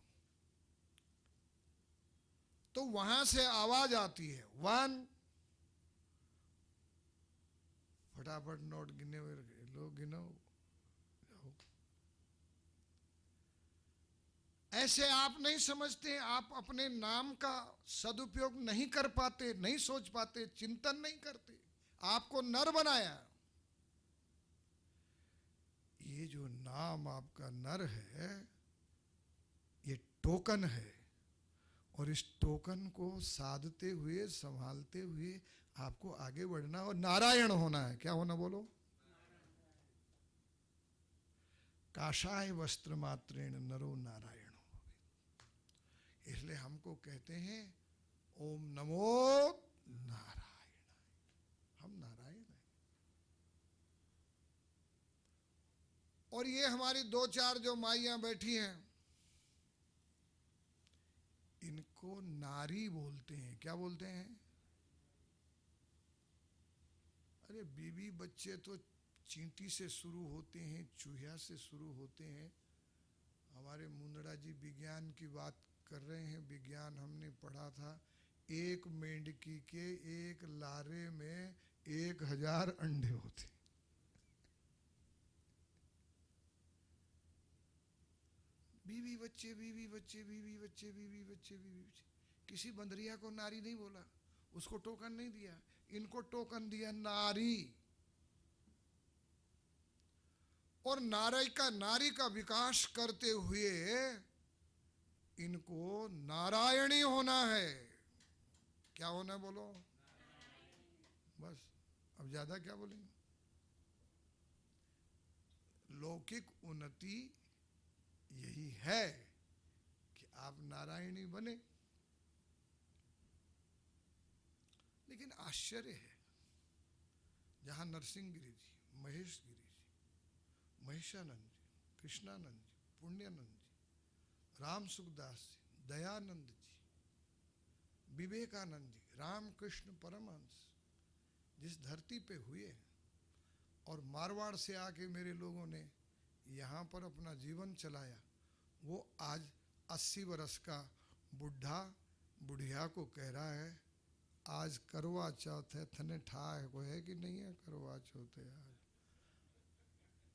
तो वहां से आवाज आती है 1, फटाफट नोट गिने हुए लो, गिनो जाओ। ऐसे आप नहीं समझते, आप अपने नाम का सदुपयोग नहीं कर पाते, नहीं सोच पाते, चिंतन नहीं करते। आपको नर बनाया। ये जो नाम आपका नर है, ये टोकन है। और इस टोकन को साधते हुए, संभालते हुए आपको आगे बढ़ना और नारायण होना है। क्या होना बोलो? काषाय वस्त्र मात्रेण नरो नारायण। इसलिए हमको कहते हैं ओम नमो नारायण। हम नारायण हैं। और ये हमारी 2-4 जो माइयां बैठी हैं, इनको नारी बोलते हैं। क्या बोलते हैं? अरे बीवी बच्चे तो चींटी से शुरू होते हैं, चूहिया से शुरू होते हैं। हमारे मुंदड़ा जी विज्ञान की बात कर रहे हैं। विज्ञान हमने पढ़ा था, एक मेंढकी के एक लारे में 1000 अंडे होते। बीवी बच्चे, बीवी बच्चे, बीवी बच्चे, बीवी बच्चे, बीवी बच्चे। किसी बंदरिया को नारी नहीं बोला, उसको टोकन नहीं दिया। इनको टोकन दिया नारी। और नारी का विकास करते हुए इनको नारायणी होना है। क्या होना बोलो? बस, अब ज्यादा क्या बोलेंगे? लौकिक उन्नति यही है कि आप नारायणी बने। लेकिन आश्चर्य है, जहां नरसिंह गिरी जी, महेश गिरी जी, महेशानंद जी, कृष्णानंद जी, पुण्यानंद जी, राम सुखदास जी, दयानंद जी, विवेकानंद जी, रामकृष्ण परमहंस जिस धरती पे हुए और मारवाड़ से आके मेरे लोगों ने यहाँ पर अपना जीवन चलाया, वो आज 80 वर्ष का बुढ़ा बुढ़िया को कह रहा है आज करवा चौथ है, थने ठाह को है कि नहीं है करवा चौथ है आज,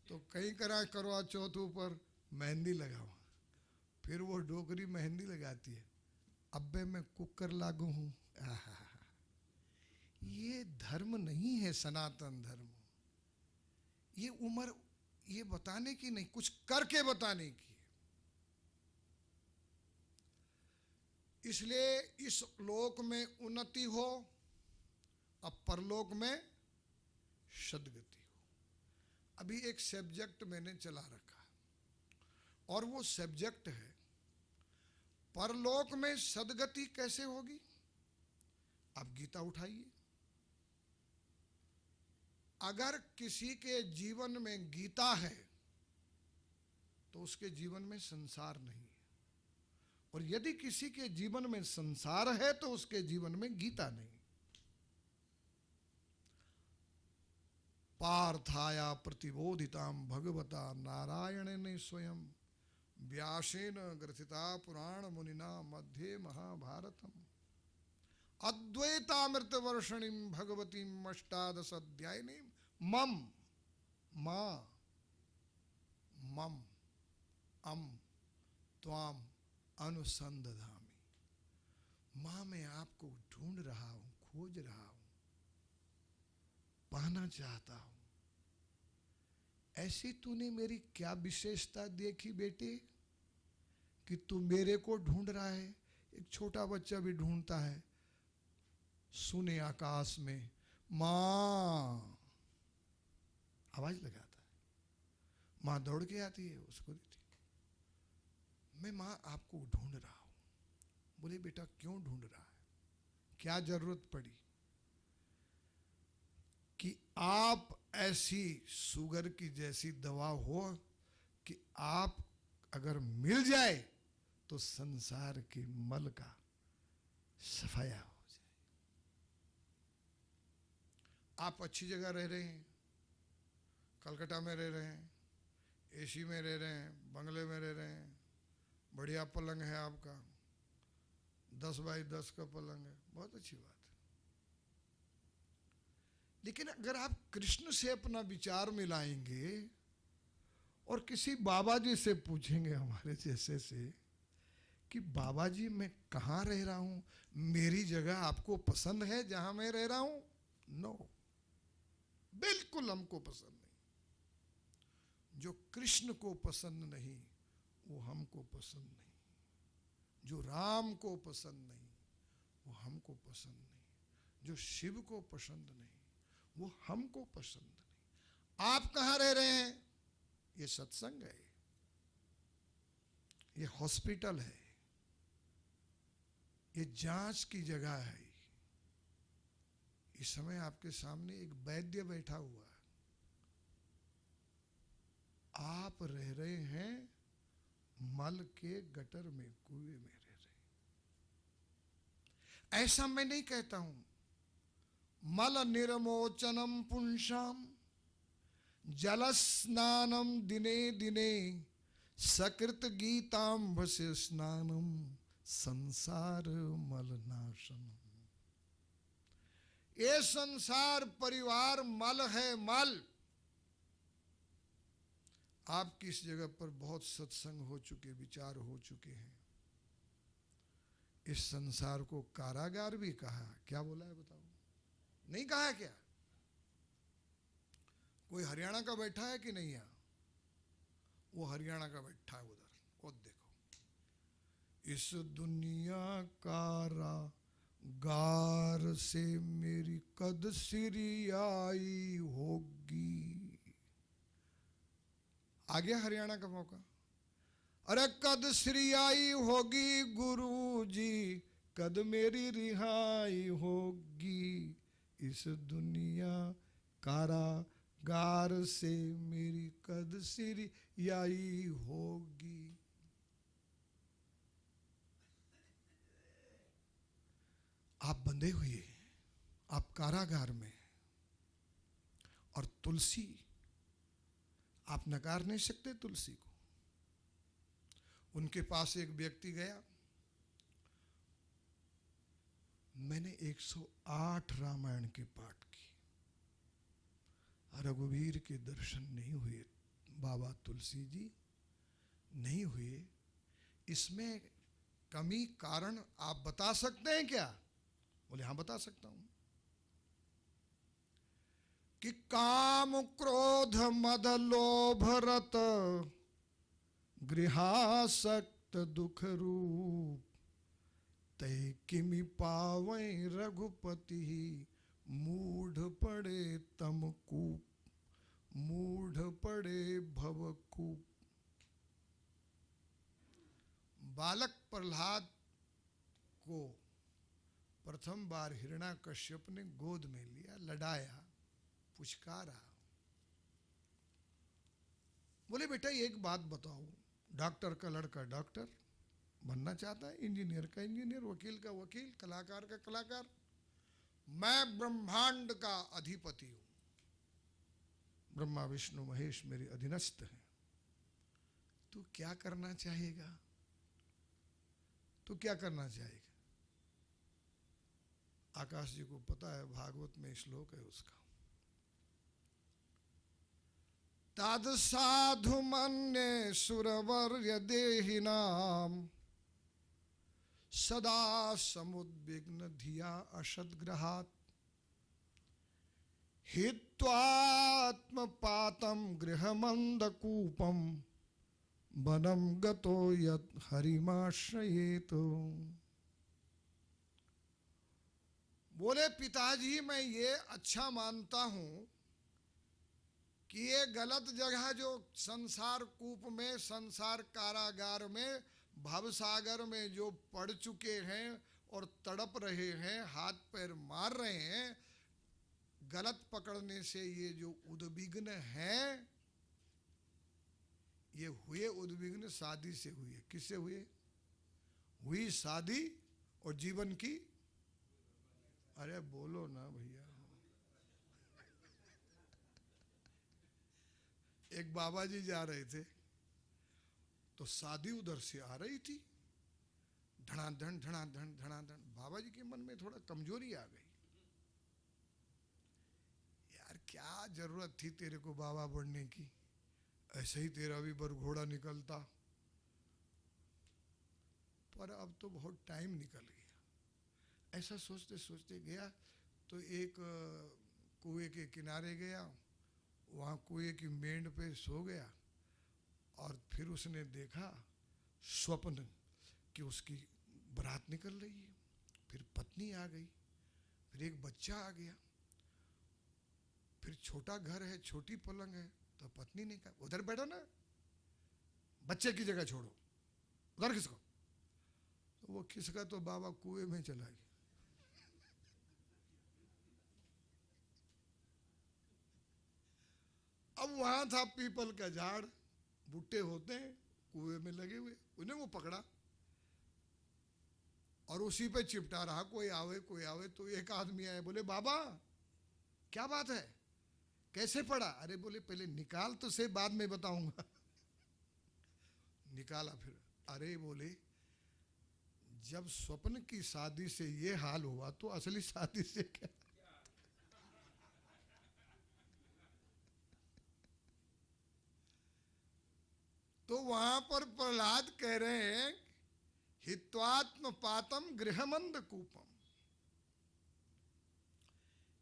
तो कहीं करा करवा चौथ ऊपर मेहंदी लगाओ, फिर वो डोकरी मेहंदी लगाती है, अब्बे मैं कुकर लागू हूँ। ये धर्म नहीं है सनातन धर्म, ये उम्र ये बताने की नहीं, कुछ करके बताने की। इसलिए इस लोक में उन्नति हो, अब परलोक में सद्गति हो। अभी एक सब्जेक्ट मैंने चला रखा और वो सब्जेक्ट है परलोक में सद्गति कैसे होगी। आप गीता उठाइए, अगर किसी के जीवन में गीता है तो उसके जीवन में संसार नहीं है, और यदि किसी के जीवन में संसार है तो उसके जीवन में गीता नहीं। पार्थाया प्रतिबोधिताम भगवता नारायणेन स्वयं व्यासेन ग्रथिता पुराण मुनिना मध्ये महाभारतम अद्वैतामृत वर्षणिम भगवतीम अष्टादश अध्यायिनीम मम मां मम अम त्वाम अनुसंधामी। मां मैं आपको ढूंढ रहा हूं, खोज रहा हूं, पाना चाहता हूं। ऐसी तूने मेरी क्या विशेषता देखी बेटे कि तू मेरे को ढूंढ रहा है। एक छोटा बच्चा भी ढूंढता है, सुने आकाश में मां आवाज लगाता है, मां दौड़ के आती है, उसको देती, मैं मां आपको ढूंढ रहा हूं। बोले बेटा क्यों ढूंढ रहा है, क्या जरूरत पड़ी कि आप ऐसी शुगर की जैसी दवा हो कि आप अगर मिल जाए तो संसार के मल का सफाया हो जाए। आप अच्छी जगह रह रहे हैं, कलकत्ता में रह रहे हैं, एसी में रह रहे हैं, बंगले में रह रहे हैं, बढ़िया पलंग है आपका, 10 बाई 10 का पलंग है, बहुत अच्छी बात है। लेकिन अगर आप कृष्ण से अपना विचार मिलाएंगे और किसी बाबा जी से पूछेंगे हमारे जैसे से कि बाबा जी मैं कहाँ रह रहा हूँ, मेरी जगह आपको पसंद है जहां मैं रह रहा हूं? नो, बिल्कुल हमको पसंद नहीं। जो कृष्ण को पसंद नहीं वो हमको पसंद नहीं, जो राम को पसंद नहीं वो हमको पसंद नहीं, जो शिव को पसंद नहीं वो हमको पसंद नहीं। आप कहां रह रहे हैं? ये सत्संग है, ये हॉस्पिटल है, ये जांच की जगह है। इस समय आपके सामने एक वैद्य बैठा हुआ है, आप रह रहे हैं मल के गटर में, कुएं में रह रहे हैं। ऐसा मैं नहीं कहता हूं। मल निर्मोचनम पुंसाम जल स्नानम दिने दिने सकृत गीतांब से स्नानम संसार मलनाशनम। ये संसार परिवार मल है, मल। आपकी इस जगह पर बहुत सत्संग हो चुके, विचार हो चुके हैं। इस संसार को कारागार भी कहा, क्या बोला है बताओ? नहीं कहा है क्या? कोई हरियाणा का बैठा है कि नहीं? यहां वो हरियाणा का बैठा है उधर, वो देखो। इस दुनिया कारागार से मेरी कद सिरियाई होगी। आ गया हरियाणा का मौका। अरे कद सिरियाई होगी गुरु जी, कद मेरी रिहाई होगी। इस दुनिया कारागार से मेरी कद सिरियाई होगी। आप बंधे हुए, आप कारागार में, और तुलसी, आप नकार नहीं सकते तुलसी को। उनके पास एक व्यक्ति गया, मैंने 108 रामायण के पाठ की, रघुवीर के दर्शन नहीं हुए बाबा तुलसी जी, नहीं हुए, इसमें कमी कारण आप बता सकते हैं क्या? बोले हाँ बता सकता हूं। कि काम क्रोध मद लोभ रत गृहासक्त दुख रूप, तय किमि पावै रघुपति मूढ़ पड़े तम कूप, मूढ़ पड़े भवकूप। बालक प्रहलाद को प्रथम बार हिरण्याकश्यप ने गोद में लिया, लड़ाया, पुचकारा। बोले बेटा एक बात बताओ, डॉक्टर का लड़का डॉक्टर बनना चाहता है, इंजीनियर का इंजीनियर, वकील का वकील, कलाकार का कलाकार, मैं ब्रह्मांड का अधिपति हूं, ब्रह्मा विष्णु महेश मेरे अधीनस्थ हैं, तू क्या करना चाहेगा? तू क्या करना चाहेगा? आकाश जी को पता है, भागवत में श्लोक है उसका, तद साधु मन्ये सुरवर्य देहिनाम सदा समुद्विग्न धिया अशद्ग्रहात्, हित्वात्मपातं गृहमन्दकूपं वनं गतो यत् हरिमाश्रयेत। बोले पिताजी मैं ये अच्छा मानता हूं कि ये गलत जगह जो संसार कूप में, संसार कारागार में, भवसागर में जो पड़ चुके हैं और तड़प रहे हैं, हाथ पैर मार रहे हैं, गलत पकड़ने से ये जो उद्विग्न हैं, ये हुए उद्विग्न शादी से हुए। किससे हुए? हुई शादी और जीवन की, अरे बोलो ना भैया। एक बाबा जी जा रहे थे तो शादी उधर से आ रही थी, धड़ाधड़ धड़ाधड़ धड़ाधड़। बाबा जी के मन में थोड़ा कमजोरी आ गई, यार क्या जरूरत थी तेरे को बाबा बनने की, ऐसे ही तेरा भी बरघोड़ा निकलता, पर अब तो बहुत टाइम निकल गया। ऐसा सोचते सोचते गया तो एक कुएं के किनारे गया, वहाँ कुएं की मेंढ पे सो गया, और फिर उसने देखा स्वप्न कि उसकी बारात निकल रही है, फिर पत्नी आ गई, फिर एक बच्चा आ गया, फिर छोटा घर है, छोटी पलंग है, तो पत्नी ने कहा उधर बैठो ना, बच्चे की जगह छोड़ो, उधर खिसको। तो वो खिसका तो बाबा कुएं में चला गया। अब वहां था पीपल का झाड़, बूटे होते हैं कुएं में लगे हुए, उन्हें वो पकड़ा और उसी पे चिपटा रहा, कोई आवे कोई आवे। तो एक आदमी आए, बोले बाबा क्या बात है, कैसे पड़ा? अरे बोले पहले निकाल तो से, बाद में बताऊंगा। निकाला फिर, अरे बोले जब स्वप्न की शादी से ये हाल हुआ तो असली शादी से क्या? तो वहां पर प्रहलाद कह रहे हैं हित्वात्म पातम गृहमंद कूपम।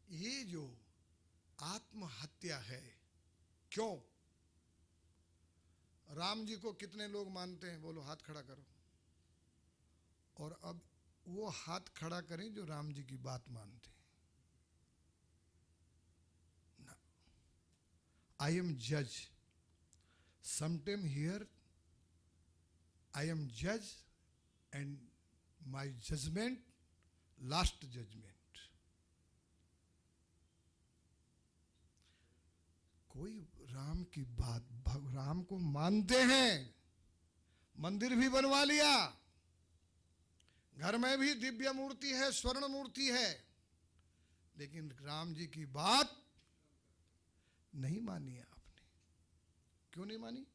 ये जो आत्महत्या है, क्यों? राम जी को कितने लोग मानते हैं? बोलो हाथ खड़ा करो। और अब वो हाथ खड़ा करें जो राम जी की बात मानते हैं। ना, आई एम जज, sometime here I am judge and my judgment last judgment। कोई राम की बात, राम को मानते हैं, मंदिर भी बनवा लिया, घर में भी दिव्य मूर्ति है, स्वर्ण मूर्ति है, लेकिन राम जी की बात नहीं मानी है आपने। क्यों नहीं मानी?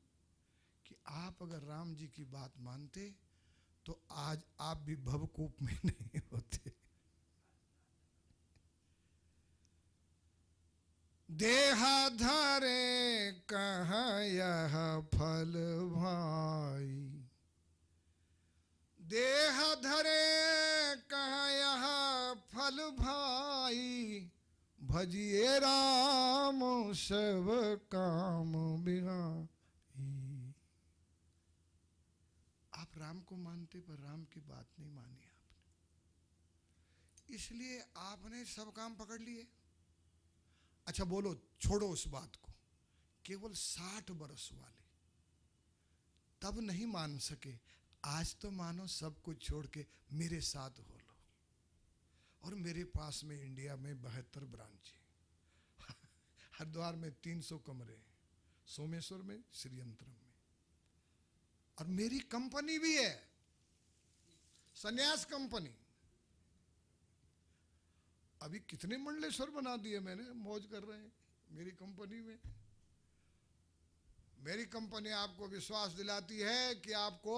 कि आप अगर राम जी की बात मानते तो आज आप भी भवकूप में नहीं होते। देहा धरे कहाँ यह फल भाई, देह धरे कहाँ यह फल भाई, भजिए राम सब काम बिगाई। आप राम को मानते पर राम की बात नहीं मानी आपने, इसलिए आपने सब काम पकड़ लिए। अच्छा बोलो, छोड़ो उस बात को, केवल 60 वर्ष वाले तब नहीं मान सके, आज तो मानो सब कुछ छोड़ के मेरे साथ हो लो। और मेरे पास में इंडिया में 72 ब्रांच है, हरिद्वार में 300 कमरे, सोमेश्वर में, श्रीयंत्रम में, और मेरी कंपनी भी है, संन्यास कंपनी। अभी कितने मंडलेश्वर बना दिए मैंने, मौज कर रहे हैं मेरी कंपनी में। मेरी कंपनी आपको विश्वास दिलाती है कि आपको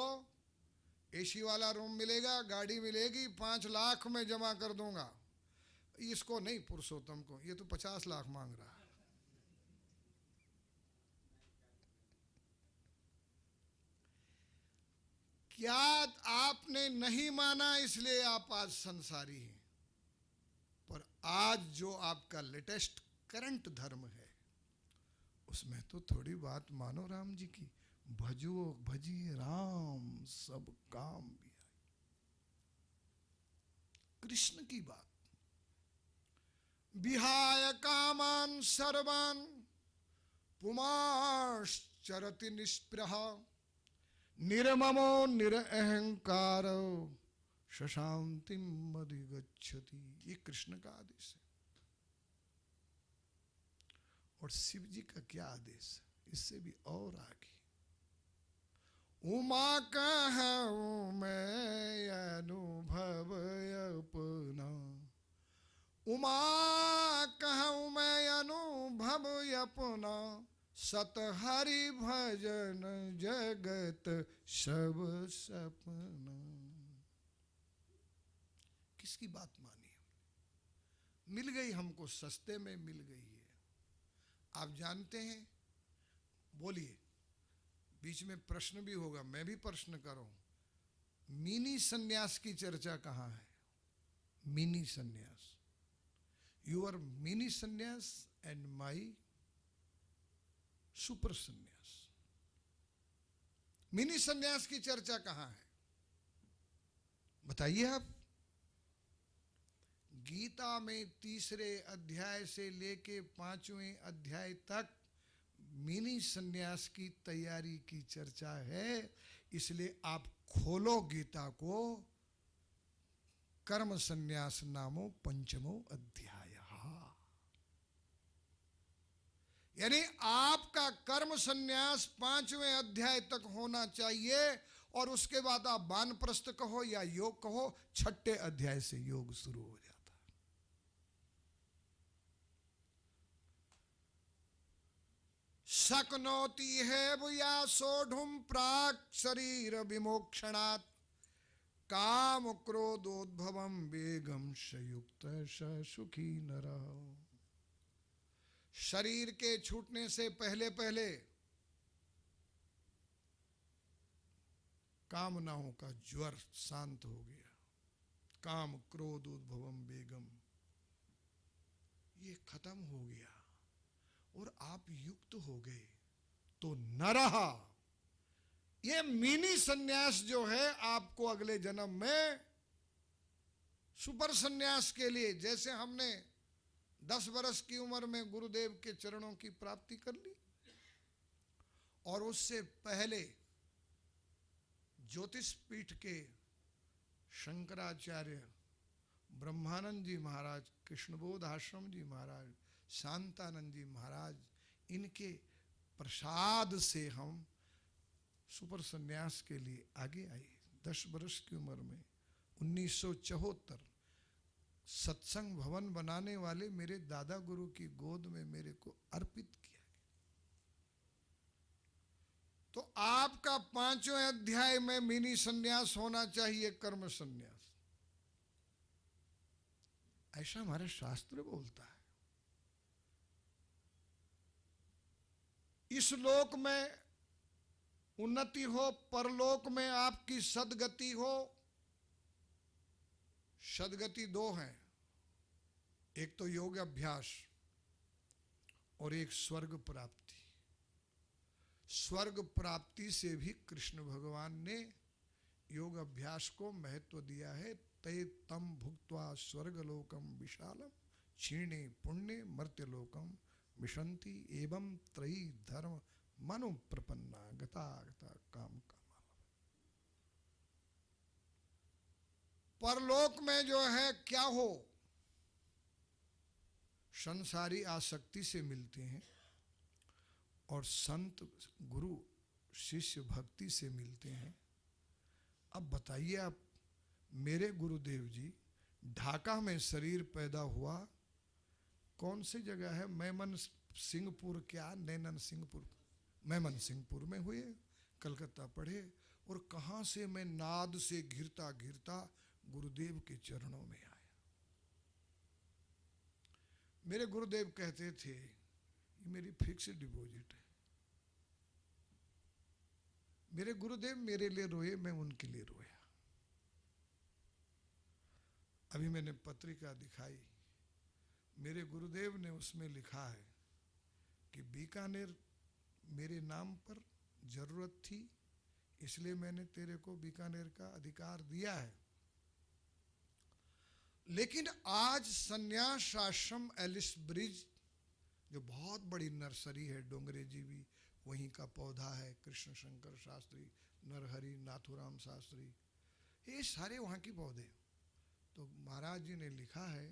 एसी वाला रूम मिलेगा, गाड़ी मिलेगी, 5 लाख में जमा कर दूंगा। इसको नहीं, पुरुषोत्तम को, ये तो 50 लाख मांग रहा है। क्या आपने नहीं माना इसलिए आप आज संसारी हैं, पर आज जो आपका लेटेस्ट करंट धर्म है उसमें तो थोड़ी बात मानो राम जी की। भजो भजी राम सब काम भी आए, कृष्ण की बात। विहाय कामान सर्वान पुमाश्चरति निष्प्रह, निर्ममो निरअहंकारो शशांतिम अधिगच्छति। ये कृष्ण का आदेश है। और शिव जी का क्या आदेश है, इससे भी और आगे। उमा कहूँ मैं अनुभव अपना, उमा कहूँ मैं अनुभव अपना, सत हरि भजन जगत सब सपना। किसकी बात मानी? मिल गई हमको, सस्ते में मिल गई है। आप जानते हैं, बोलिए, बीच में प्रश्न भी होगा, मैं भी प्रश्न करूं। मिनी सन्यास की चर्चा कहां है? मिनी सन्यास, योर मिनी सन्यास एंड माई सुपर सन्यास। मिनी सन्यास की चर्चा कहां है बताइए आप। गीता में 3 अध्याय से लेके 5वें अध्याय तक मिनी सन्यास की तैयारी की चर्चा है। इसलिए आप खोलो गीता को, कर्म सन्यास नामो 5वां अध्याय। यानी आपका कर्म सन्यास 5वें अध्याय तक होना चाहिए, और उसके बाद आप वानप्रस्थ कहो या योग कहो, 6ठे अध्याय से योग शुरू हो जाता है। शक्नोति है या सोढ़ुम प्राक शरीर विमोक्षणात्, काम क्रोधोद्भवम वेगम संयुक्त सुखी नरः। शरीर के छूटने से पहले पहले कामनाओं का ज्वर शांत हो गया। काम क्रोध उद्भवम वेगम, ये खत्म हो गया और आप युक्त हो गए तो न रहा। ये मिनी सन्यास जो है आपको अगले जन्म में सुपर सन्यास के लिए, जैसे हमने 10 वर्ष की उम्र में गुरुदेव के चरणों की प्राप्ति कर ली, और उससे पहले ज्योतिष पीठ के शंकराचार्य ब्रह्मानंद जी महाराज, कृष्णबोध आश्रम जी महाराज, शांतानंद जी महाराज, इनके प्रसाद से हम सुपर सन्यास के लिए आगे आए। 10 वर्ष की उम्र में 1974 सत्संग भवन बनाने वाले मेरे दादा गुरु की गोद में मेरे को अर्पित किया गया। तो आपका 5वें अध्याय में मिनी संन्यास होना चाहिए, कर्म संन्यास, ऐसा हमारा शास्त्र बोलता है। इस लोक में उन्नति हो, परलोक में आपकी सदगति हो। सदगति दो हैं, एक तो योग अभ्यास और एक स्वर्ग प्राप्ति। स्वर्ग प्राप्ति से भी कृष्ण भगवान ने योग अभ्यास को महत्व दिया है। ते तम भुक्त्वा स्वर्गलोकम विशालम क्षीणे पुण्य मर्त्यलोकम विशंति एवं त्रयी धर्म मनु प्रपन्ना गता गता काम कामा। परलोक में जो है क्या हो, संसारी आसक्ति से मिलते हैं और संत गुरु शिष्य भक्ति से मिलते हैं। अब बताइए आप, मेरे गुरुदेव जी ढाका में शरीर पैदा हुआ, कौन सी जगह है, मैमन सिंहपुर, क्या नैनन सिंहपुर, मैमन सिंहपुर में हुए, कलकत्ता पढ़े, और कहां से मैं नाद से घिरता घिरता गुरुदेव के चरणों में आया। मेरे गुरुदेव कहते थे ये मेरी फिक्स डिपॉजिट है। मेरे गुरुदेव मेरे लिए रोए, मैं उनके लिए रोया। अभी मैंने पत्रिका दिखाई, मेरे गुरुदेव ने उसमें लिखा है कि बीकानेर मेरे नाम पर जरूरत थी, इसलिए मैंने तेरे को बीकानेर का अधिकार दिया है। लेकिन आज संन्यास आश्रम एलिस ब्रिज, जो बहुत बड़ी नर्सरी है, डोंगरे जी भी वहीं का पौधा है, कृष्ण शंकर शास्त्री, नरहरि, नाथुराम शास्त्री, ये सारे वहाँ की पौधे। तो महाराज जी ने लिखा है,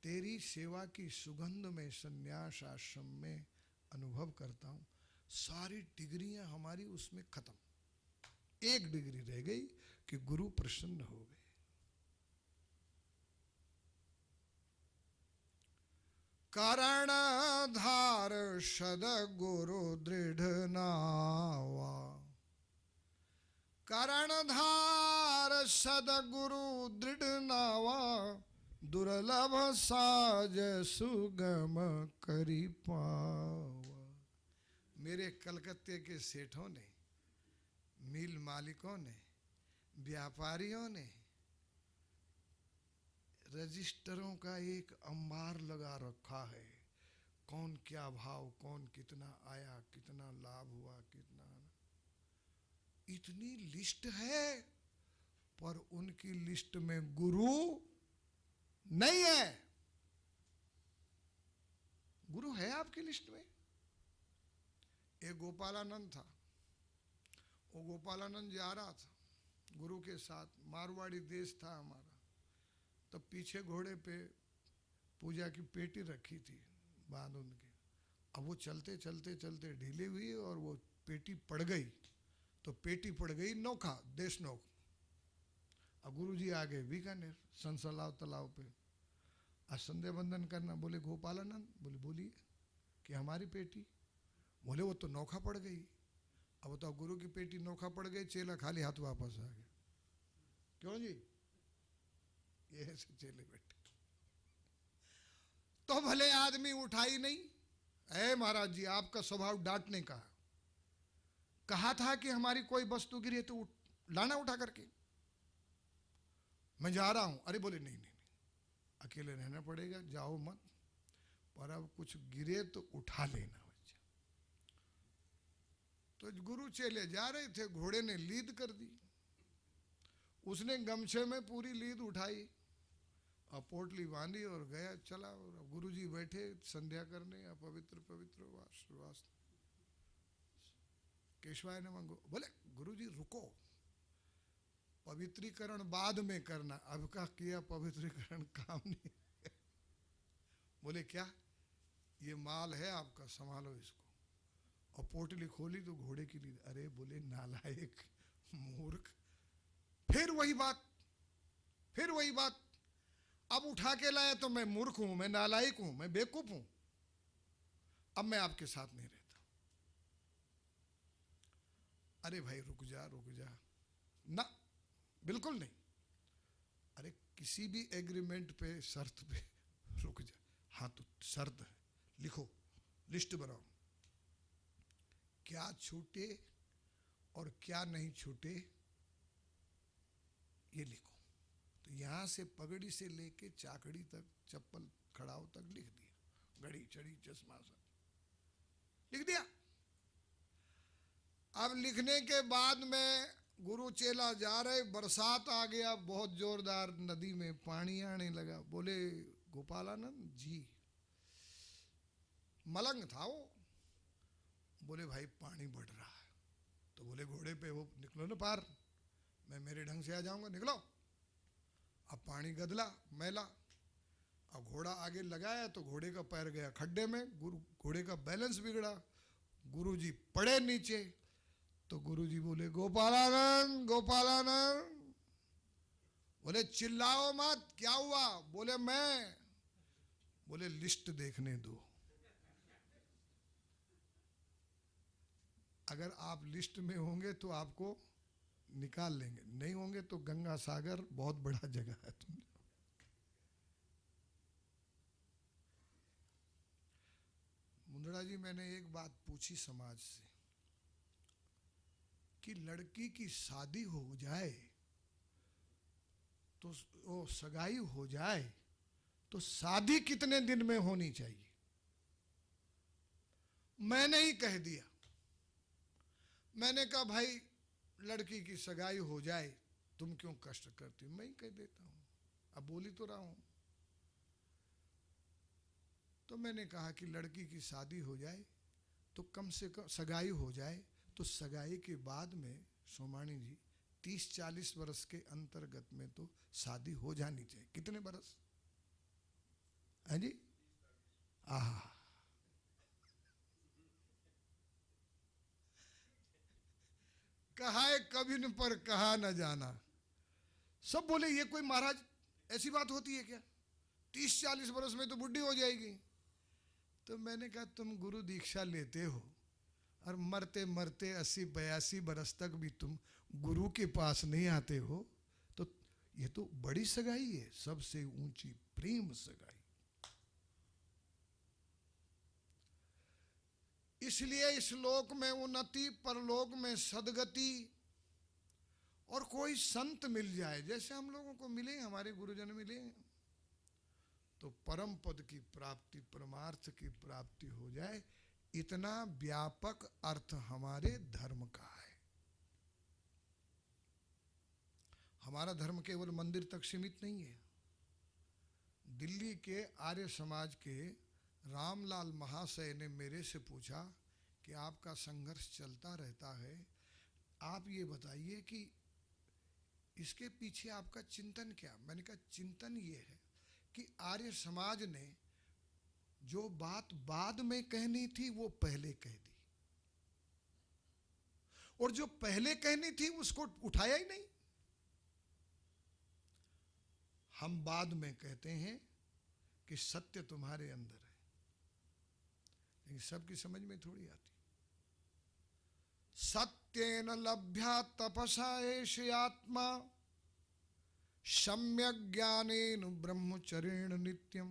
तेरी सेवा की सुगंध में संन्यास आश्रम में अनुभव करता हूँ। सारी डिग्रियां हमारी उसमें खत्म, एक डिग्री रह गई कि गुरु प्रसन्न हो गए। कारणधार सदगुरु दृढ़ नावा, कारणधार सदगुरु दृढ़ नावा, दुर्लभ साज सुगम करी पावा। मेरे कलकत्ते के सेठों ने, मिल मालिकों ने, व्यापारियों ने रजिस्टरों का एक अंबार लगा रखा है, कौन क्या भाव, कौन कितना आया, कितना लाभ हुआ, कितना, इतनी लिस्ट है, पर उनकी लिस्ट में गुरु नहीं है। गुरु है आपकी लिस्ट में? एक गोपालानंद था, वो गोपालानंद जा रहा था गुरु के साथ, मारवाड़ी देश था हमारा, तब पीछे घोड़े पे पूजा की पेटी रखी थी बांध उनके। अब वो चलते चलते चलते ढीली हुई और वो पेटी पड़ गई, तो पेटी पड़ गई नोखा, देश नोख। अब गुरु जी आ गए बीकानेर संसलाव तालाब पे, आज संध्या बंदन करना। बोले गोपालानंद, बोले बोलिए, कि हमारी पेटी, बोले वो तो नौखा पड़ गई। अब तो गुरु की पेटी नौखा पड़ गई, चेला खाली हाथ वापस आ गया। क्यों जी? ये ऐसे चेले बैठे, तो भले आदमी उठाई नहीं। ऐ महाराज जी, आपका स्वभाव डांटने का, कहा था कि हमारी कोई वस्तु गिरी तो लाना उठा करके, मैं जा रहा हूं। अरे बोले नहीं नहीं नहीं, अकेले रहना पड़ेगा, जाओ मत, पर अब कुछ गिरे तो उठा लेना बच्चा। तो गुरु चेले जा रहे थे, घोड़े ने लीद कर दी, उसने गमछे में पूरी लीद उठाई और पोटली बांधी और गया, चला। और गुरु जी बैठे संध्या करने, पवित्र पवित्र वास केशवाय नमः। बोले गुरु जी रुको, पवित्रीकरण बाद में करना, अब का किया पवित्रीकरण काम नहीं। बोले क्या? ये माल है आपका, संभालो इसको। और पोटली खोली तो घोड़े की लीद। अरे बोले नालायक मूर्ख, फिर वही बात, फिर वही बात, अब उठा के लाया तो मैं मूर्ख हूं, मैं नालायक हूं, मैं बेवकूफ हूं, अब मैं आपके साथ नहीं रहता। अरे भाई रुक जा रुक जा, ना बिल्कुल नहीं। अरे किसी भी एग्रीमेंट पे, शर्त पे रुक जा। हाँ तो शर्त है, लिखो, लिस्ट बनाओ, क्या छूटे और क्या नहीं छूटे ये लिखो। तो यहां से पगड़ी से लेके चाकड़ी तक, चप्पल खड़ाओ तक लिख दिया, घड़ी चढ़ी चश्मा सब लिख दिया। अब लिखने के बाद में गुरु चेला जा रहे, बरसात आ गया बहुत जोरदार, नदी में पानी आने लगा। बोले गोपालानंद जी, मलंग था वो, बोले भाई पानी बढ़ रहा है। तो बोले घोड़े पे वो निकलो ना पार, मैं मेरे ढंग से आ जाऊंगा, निकलो। अब पानी गदला मैला, अब घोड़ा आगे लगाया तो घोड़े का पैर गया खड्डे में, घोड़े का बैलेंस बिगड़ा, गुरुजी पड़े नीचे। तो गुरुजी बोले गोपालानंद गोपालानंद। बोले चिल्लाओ मत, क्या हुआ? बोले मैं। बोले लिस्ट देखने दो, अगर आप लिस्ट में होंगे तो आपको निकाल लेंगे, नहीं होंगे तो गंगा सागर बहुत बड़ा जगह है तुम। मुंदड़ा जी, मैंने एक बात पूछी समाज से कि लड़की की शादी हो जाए तो वो सगाई हो जाए तो शादी कितने दिन में होनी चाहिए? मैंने ही कह दिया, मैंने कहा भाई लड़की की सगाई हो जाए, तुम क्यों कष्ट करती हो, मैं ही कह देता हूं, अब बोल ही तो रहा हूं। तो मैंने कहा कि लड़की की शादी हो जाए तो कम से कम सगाई हो जाए तो सगाई के बाद में सोमानी जी 30-40 वर्ष के अंतर्गत में तो शादी हो जानी चाहिए। कितने बरस है जी? आहा, कहा है कभी न पर कहा न जाना। सब बोले ये कोई महाराज ऐसी बात होती है क्या, 30-40 वर्ष में तो बुढ़ी हो जाएगी। तो मैंने कहा तुम गुरु दीक्षा लेते हो और मरते मरते 80-82 बरस तक भी तुम गुरु के पास नहीं आते हो, तो ये तो बड़ी सगाई है, सबसे ऊंची प्रेम सगाई। इसलिए इस लोक में उन्नति, परलोक में सदगति, और कोई संत मिल जाए जैसे हम लोगों को मिले, हमारे गुरुजन मिले, तो परम पद की प्राप्ति, परमार्थ की प्राप्ति हो जाए, इतना व्यापक अर्थ हमारे धर्म का है। हमारा धर्म केवल मंदिर तक सीमित नहीं है। दिल्ली के आर्य समाज के रामलाल महाशय ने मेरे से पूछा कि आपका संघर्ष चलता रहता है, आप ये बताइए कि इसके पीछे आपका चिंतन क्या? मैंने कहा चिंतन ये है कि आर्य समाज ने जो बात बाद में कहनी थी वो पहले कह दी, और जो पहले कहनी थी उसको उठाया ही नहीं। हम बाद में कहते हैं कि सत्य तुम्हारे अंदर है, लेकिन सबकी समझ में थोड़ी आती। सत्येन लभ्या तपसा एष आत्मा, सम्यक ज्ञानेन ब्रह्मचर्येण नित्यम।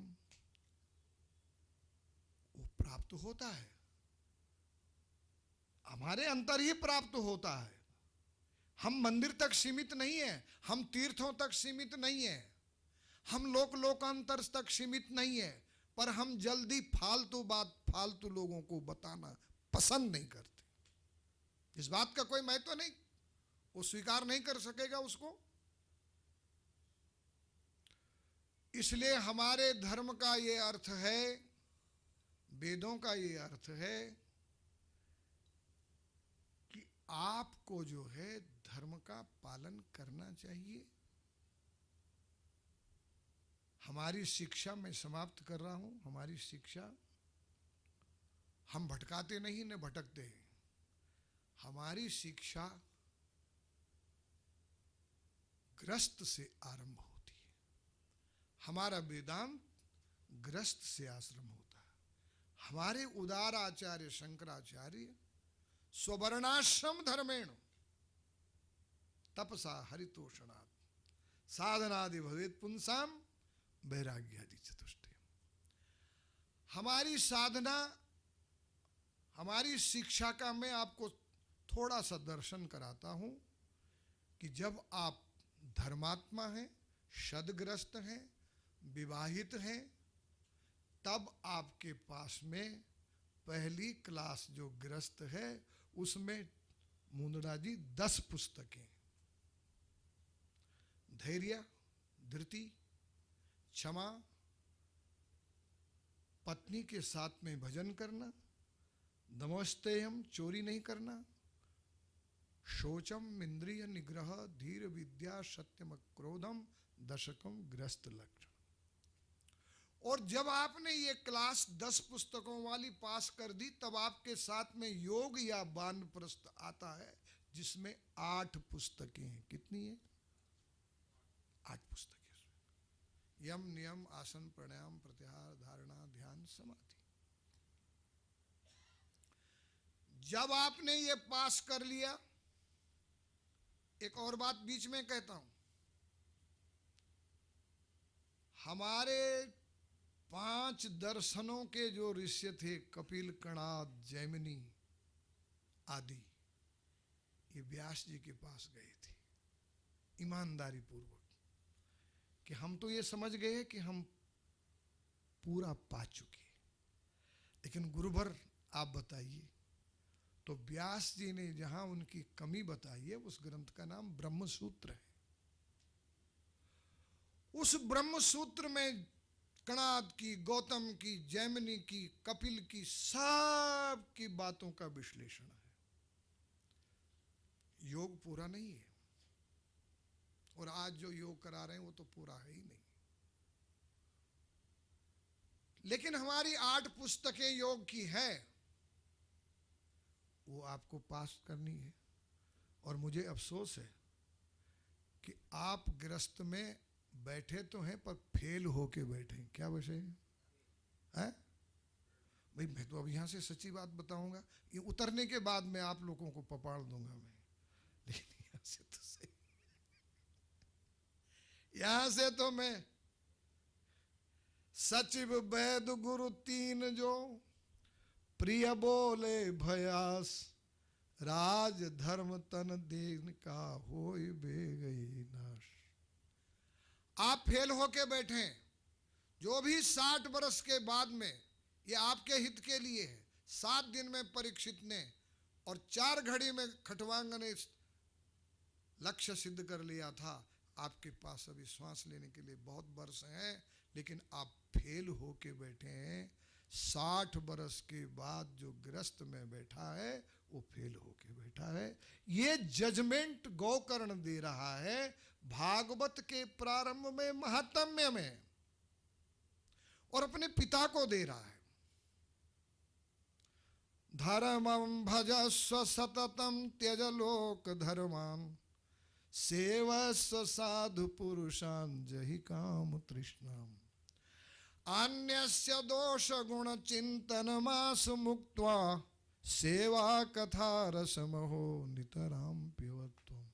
वो प्राप्त होता है, हमारे अंतर ही प्राप्त होता है। हम मंदिर तक सीमित नहीं है, हम तीर्थों तक सीमित नहीं है, हम लोकांतर तक सीमित नहीं है, पर हम जल्दी फालतू बात, फालतू लोगों को बताना पसंद नहीं करते। इस बात का कोई महत्व नहीं, वो स्वीकार नहीं कर सकेगा उसको। इसलिए हमारे धर्म का ये अर्थ है, वेदों का ये अर्थ है कि आपको जो है धर्म का पालन करना चाहिए। हमारी शिक्षा मैं समाप्त कर रहा हूं, हमारी शिक्षा, हम भटकाते नहीं न भटकते हैं। हमारी शिक्षा ग्रस्त से आरंभ होती है। हमारा वेदांत गृहस्थ से आश्रम होता है। हमारे उदार आचार्य शंकराचार्य स्ववर्णाश्रम धर्मेण तपसा हरितोषणात् साधनादि भवेत पुंसाम वैराग्यादि चतुष्टय। हमारी साधना, हमारी शिक्षा का मैं आपको थोड़ा सा दर्शन कराता हूं कि जब आप धर्मात्मा हैं, सदग्रस्त हैं, विवाहित हैं, तब आपके पास में पहली क्लास जो गृहस्थ है उसमें मुंदड़ा जी 10 पुस्तकें, धैर्य, धृति, क्षमा, पत्नी के साथ में भजन करना, नमस्तेयम चोरी नहीं करना, शोचम इंद्रिय निग्रह, धीर विद्या, सत्यम क्रोधम, दशकम गृहस्थ लक्षण। और जब आपने ये क्लास 10 पुस्तकों वाली पास कर दी तब आपके साथ में योग या वानप्रस्थ आता है जिसमें 8 पुस्तकें हैं। कितनी है? 8 पुस्तकें। यम, नियम, आसन, प्राणायाम, प्रत्याहार, धारणा, ध्यान, समाधि। जब आपने ये पास कर लिया, एक और बात बीच में कहता हूं, हमारे 5 दर्शनों के जो ऋषि थे, कपिल, कणाद, जैमिनी आदि, ये व्यास जी के पास गए थे ईमानदारी पूर्वक कि हम तो ये समझ गए कि हम पूरा पा चुके, लेकिन गुरुवर आप बताइए। तो व्यास जी ने जहां उनकी कमी बताई है, उस ग्रंथ का नाम ब्रह्म सूत्र है। उस ब्रह्म सूत्र में कणाद की, गौतम की, जैमिनी की, कपिल की, सब की बातों का विश्लेषण है। योग पूरा नहीं है, और आज जो योग करा रहे हैं वो तो पूरा है ही नहीं। लेकिन हमारी 8 पुस्तकें योग की है, वो आपको पास करनी है। और मुझे अफसोस है कि आप गृहस्थ में बैठे तो हैं पर फेल होके बैठे। क्या विषय है? भाई मैं तो अब यहां से सच्ची बात बताऊंगा, ये उतरने के बाद मैं आप लोगों को पपाड़ दूंगा मैं, लेकिन यहां से तो सही, यहां से तो मैं सचिव वैद गुरु 3 जो प्रिय बोले भयास, राज धर्म तन देन का होय बे गई नाश। आप फेल होके बैठे, जो भी 60 वर्ष के बाद में, ये आपके हित के लिए है। 7 दिन में परीक्षित ने और 4 घड़ी में खटवांग ने लक्ष्य सिद्ध कर लिया था। आपके पास अभी श्वास लेने के लिए बहुत वर्ष हैं, लेकिन आप फेल होके बैठे हैं। 60 वर्ष के बाद जो गृहस्थ में बैठा है वो फेल होके बैठा है। ये जजमेंट गौकर्ण दे रहा है भागवत के प्रारंभ में, महात्म्य में, और अपने पिता को दे रहा है। धर्मं भजस्व सततम त्यज लोक धर्मान, सेवस्व साधु पुरुषान जहि काम तृष्णाम, अन्यस्य दोष गुण चिंतन मास मुक्त्वा, सेवा कथा रसमहो नितराम पिबत्वम्।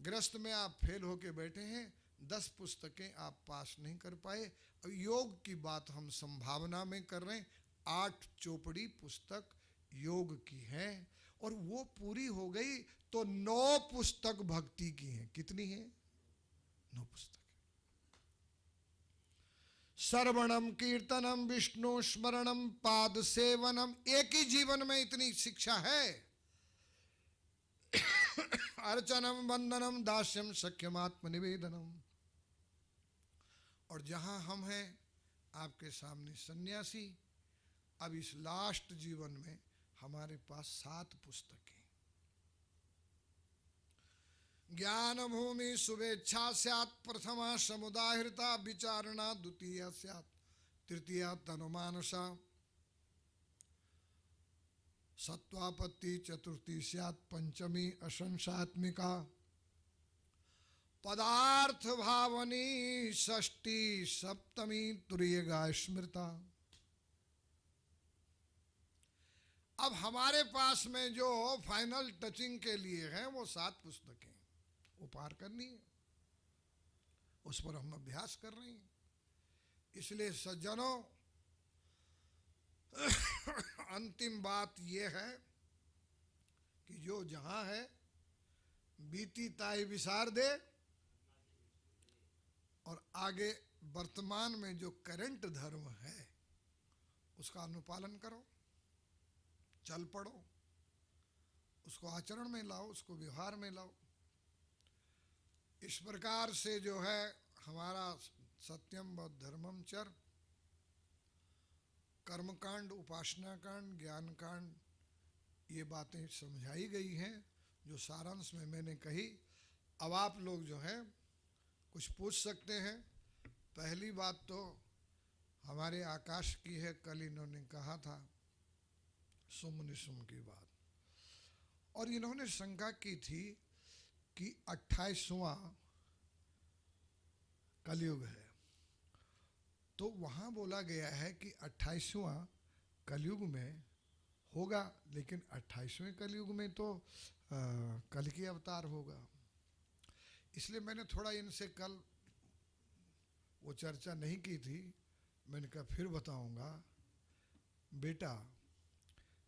गृहस्थ में आप फेल होके बैठे हैं, 10 पुस्तकें आप पास नहीं कर पाए। योग की बात हम संभावना में कर रहे हैं। 8 चोपड़ी पुस्तक योग की है, और वो पूरी हो गई तो 9 पुस्तक भक्ति की हैं। कितनी है? 9 पुस्तक। श्रवणम, कीर्तनम, विष्णु स्मरणम, पाद सेवनम, एक ही जीवन में इतनी शिक्षा है। अर्चनम, वंदनम, दास्यम, सख्यम, आत्मनिवेदनम। और जहां हम हैं आपके सामने सन्यासी, अब इस लास्ट जीवन में हमारे पास 7 पुस्तकें। ज्ञान भूमि शुभेच्छा स्यात्, प्रथमा समुदाहृता विचारणा, द्वितीया स्यात्, तृतीया तनुमानसा, सत्वापत्ति, चतुर्थी स्यात्, पंचमी अशंसात्मिका, पदार्थ भावनी षष्ठी सप्तमी तुर्यगा स्मृता। अब हमारे पास में जो फाइनल टचिंग के लिए है वो 7 पुस्तकें वो पार करनी है, उस पर हम अभ्यास कर रहे हैं। इसलिए सज्जनों, अंतिम बात ये है कि जो जहां है बीती ताई विसार दे, और आगे वर्तमान में जो करंट धर्म है उसका अनुपालन करो, चल पड़ो, उसको आचरण में लाओ, उसको व्यवहार में लाओ। इस प्रकार से जो है हमारा सत्यम व धर्मम चर, कर्मकांड, उपासना कांड, ज्ञान कांड, ये बातें समझाई गई हैं जो सारांश में मैंने कही। अब आप लोग जो हैं कुछ पूछ सकते हैं। पहली बात तो हमारे आकाश की है, कल इन्होंने कहा था सुम निसुम की बात, और इन्होंने शंका की थी कि 28वां कलयुग है, तो वहां बोला गया है कि 28वां कलयुग में होगा, लेकिन 28वें कलयुग में तो कल की अवतार होगा। इसलिए मैंने थोड़ा इनसे कल वो चर्चा नहीं की थी। मैंने कहा फिर बताऊंगा, बेटा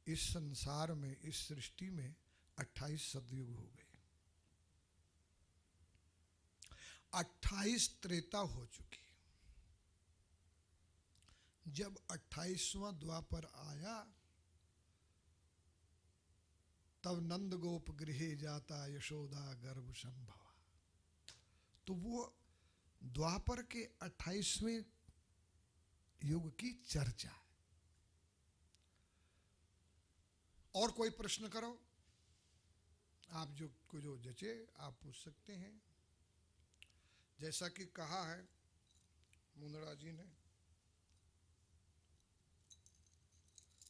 इस संसार में, इस सृष्टि में 28 सतयुग हो गए, 28 त्रेता हो चुकी। जब 28वां द्वापर आया तब नंद गोप गृहे जाता यशोदा गर्भ संभवा। तो वो द्वापर के 28वें युग की चर्चा है। और कोई प्रश्न करो, आप जो जचे आप पूछ सकते हैं। जैसा कि कहा है मुंदड़ा जी ने,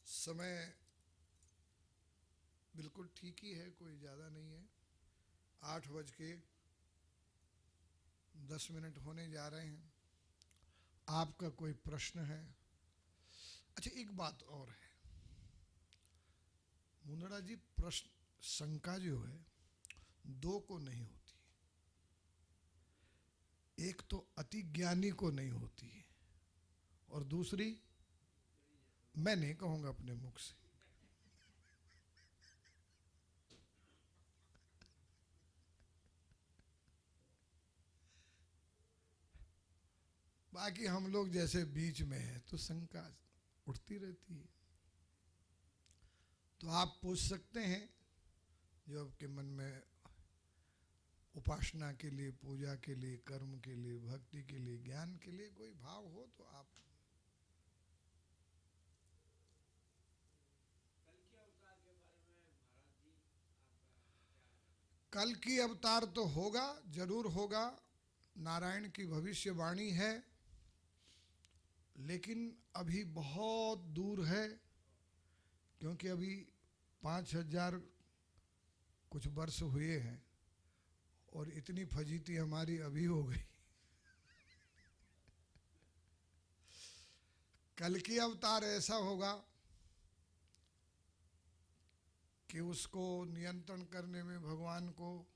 समय बिल्कुल ठीक ही है, कोई ज़्यादा नहीं है। 8:10 होने जा रहे हैं। आपका कोई प्रश्न है? अच्छा, एक बात और है मुंदड़ा जी, प्रश्न शंका जो है 2 को नहीं होती। एक तो अति ज्ञानी को नहीं होती है, और दूसरी मैं नहीं कहूंगा अपने मुख से, बाकी हम लोग जैसे बीच में हैं तो शंका उठती रहती है। तो आप पूछ सकते हैं जो आपके मन में उपासना के लिए, पूजा के लिए, कर्म के लिए, भक्ति के लिए, ज्ञान के लिए कोई भाव हो तो आप। कल की अवतार तो होगा, जरूर होगा, नारायण की भविष्यवाणी है, लेकिन अभी बहुत दूर है, क्योंकि अभी 5000 कुछ वर्ष हुए हैं और इतनी फजीती हमारी अभी हो गई। कल की अवतार ऐसा होगा कि उसको नियंत्रण करने में भगवान को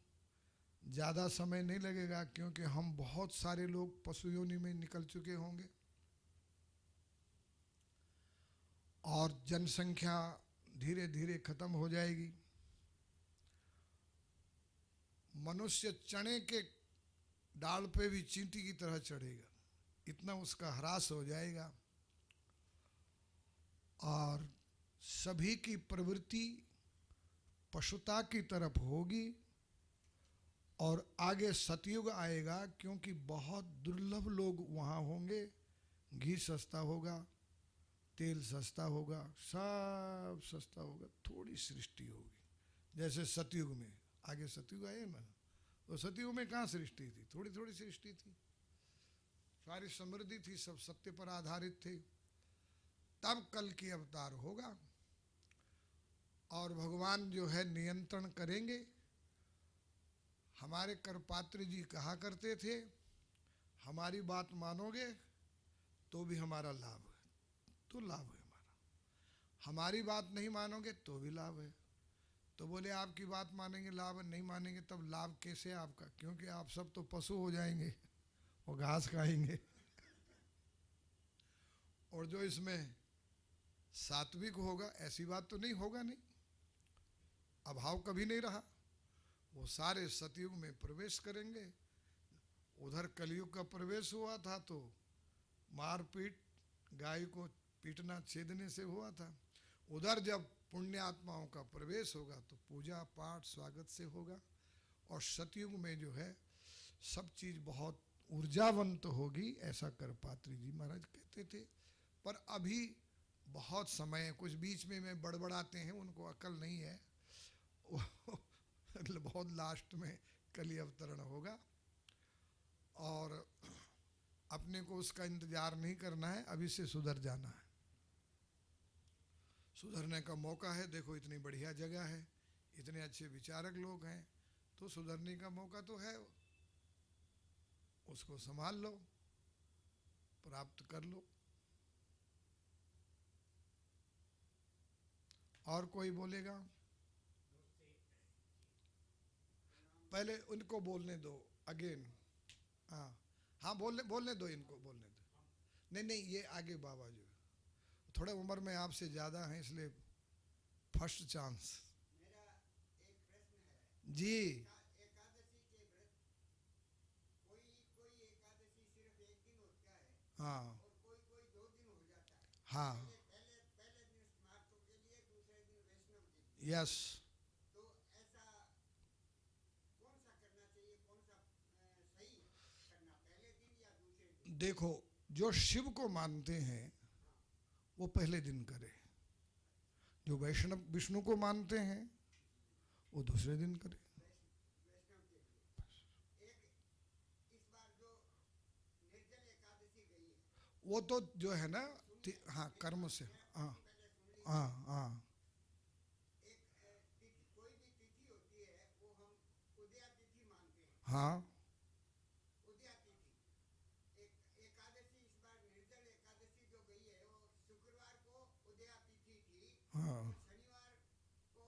ज़्यादा समय नहीं लगेगा, क्योंकि हम बहुत सारे लोग पशु योनि में निकल चुके होंगे और जनसंख्या धीरे धीरे खत्म हो जाएगी। मनुष्य चने के डाल पे भी चींटी की तरह चढ़ेगा, इतना उसका ह्रास हो जाएगा, और सभी की प्रवृत्ति पशुता की तरफ होगी। और आगे सतयुग आएगा, क्योंकि बहुत दुर्लभ लोग वहाँ होंगे, घी सस्ता होगा, तेल सस्ता होगा, सब सस्ता होगा, थोड़ी सृष्टि होगी। जैसे सतयुग में, आगे सतयुग आए ना, तो सतयुग में कहाँ सृष्टि थी, थोड़ी थोड़ी सृष्टि थी, सारी समृद्धि थी, सब सत्य पर आधारित थे। तब कल की अवतार होगा और भगवान जो है नियंत्रण करेंगे। हमारे करपात्र जी कहा करते थे, हमारी बात मानोगे तो भी हमारा लाभ है, तो लाभ है हमारा, हमारी बात नहीं मानोगे तो भी लाभ है। तो बोले आपकी बात मानेंगे लाभ है, नहीं मानेंगे तब लाभ कैसे आपका, क्योंकि आप सब तो पशु हो जाएंगे और घास खाएंगे। और जो इसमें सात्विक होगा, ऐसी बात तो नहीं होगा, नहीं, अभाव कभी नहीं रहा, वो सारे सतयुग में प्रवेश करेंगे। उधर कलयुग का प्रवेश हुआ था तो मारपीट, गाय को पीटना छेदने से हुआ था। उधर जब पुण्य आत्माओं का प्रवेश होगा तो पूजा पाठ स्वागत से होगा। और सतयुग में जो है सब चीज बहुत ऊर्जावंत होगी, ऐसा करपात्री जी महाराज कहते थे। पर अभी बहुत समय, कुछ बीच में बड़बड़ाते हैं, उनको अकल नहीं है। बहुत लास्ट में कली अवतरण होगा और अपने को उसका इंतजार नहीं करना है, अभी से सुधर जाना है। सुधरने का मौका है, देखो इतनी बढ़िया जगह है, इतने अच्छे विचारक लोग हैं, तो सुधरने का मौका तो है, उसको संभाल लो, प्राप्त कर लो। और कोई बोलेगा? पहले उनको बोलने दो अगेन। हाँ हाँ, बोलने दो, इनको बोलने दो। नहीं नहीं, ये आगे बाबा जो थोड़े उम्र में आपसे ज़्यादा हैं, इसलिए फर्स्ट चांस।
मेरा एक प्रश्न है
जी।
एकादशी के व्रत, कोई कोई एकादशी सिर्फ एक दिन होता है
हाँ
और कोई कोई 2 दिन हो जाता है।
हाँ,
पहले दिन स्मार्तों के लिए, दूसरे दिन वैष्णव के लिए।
यस।
तो ऐसा कौन सा करना चाहिए, कौन सा सही करना, पहले दिन या दूसरे दिन?
देखो, जो शिव को मानते हैं वो पहले दिन करे, जो वैष्णव विष्णु को मानते हैं वो दूसरे दिन करे।
वैष्णव के लिए एक, इस बार जो निर्जल एकादशी गई है,
वो तो जो है ना, हाँ, कर्म से, हाँ
पहले सुन ली।
हाँ हाँ
एक तिथि, कोई भी तिथि होती है वो हम उदया तिथि मानते हैं।
हाँ
उदया तिथि, एक एकादशी, इस बार निर्जल एकादशी जो गई है वो शुक्रवार को उदया तिथि थी,
हाँ।
और शनिवार को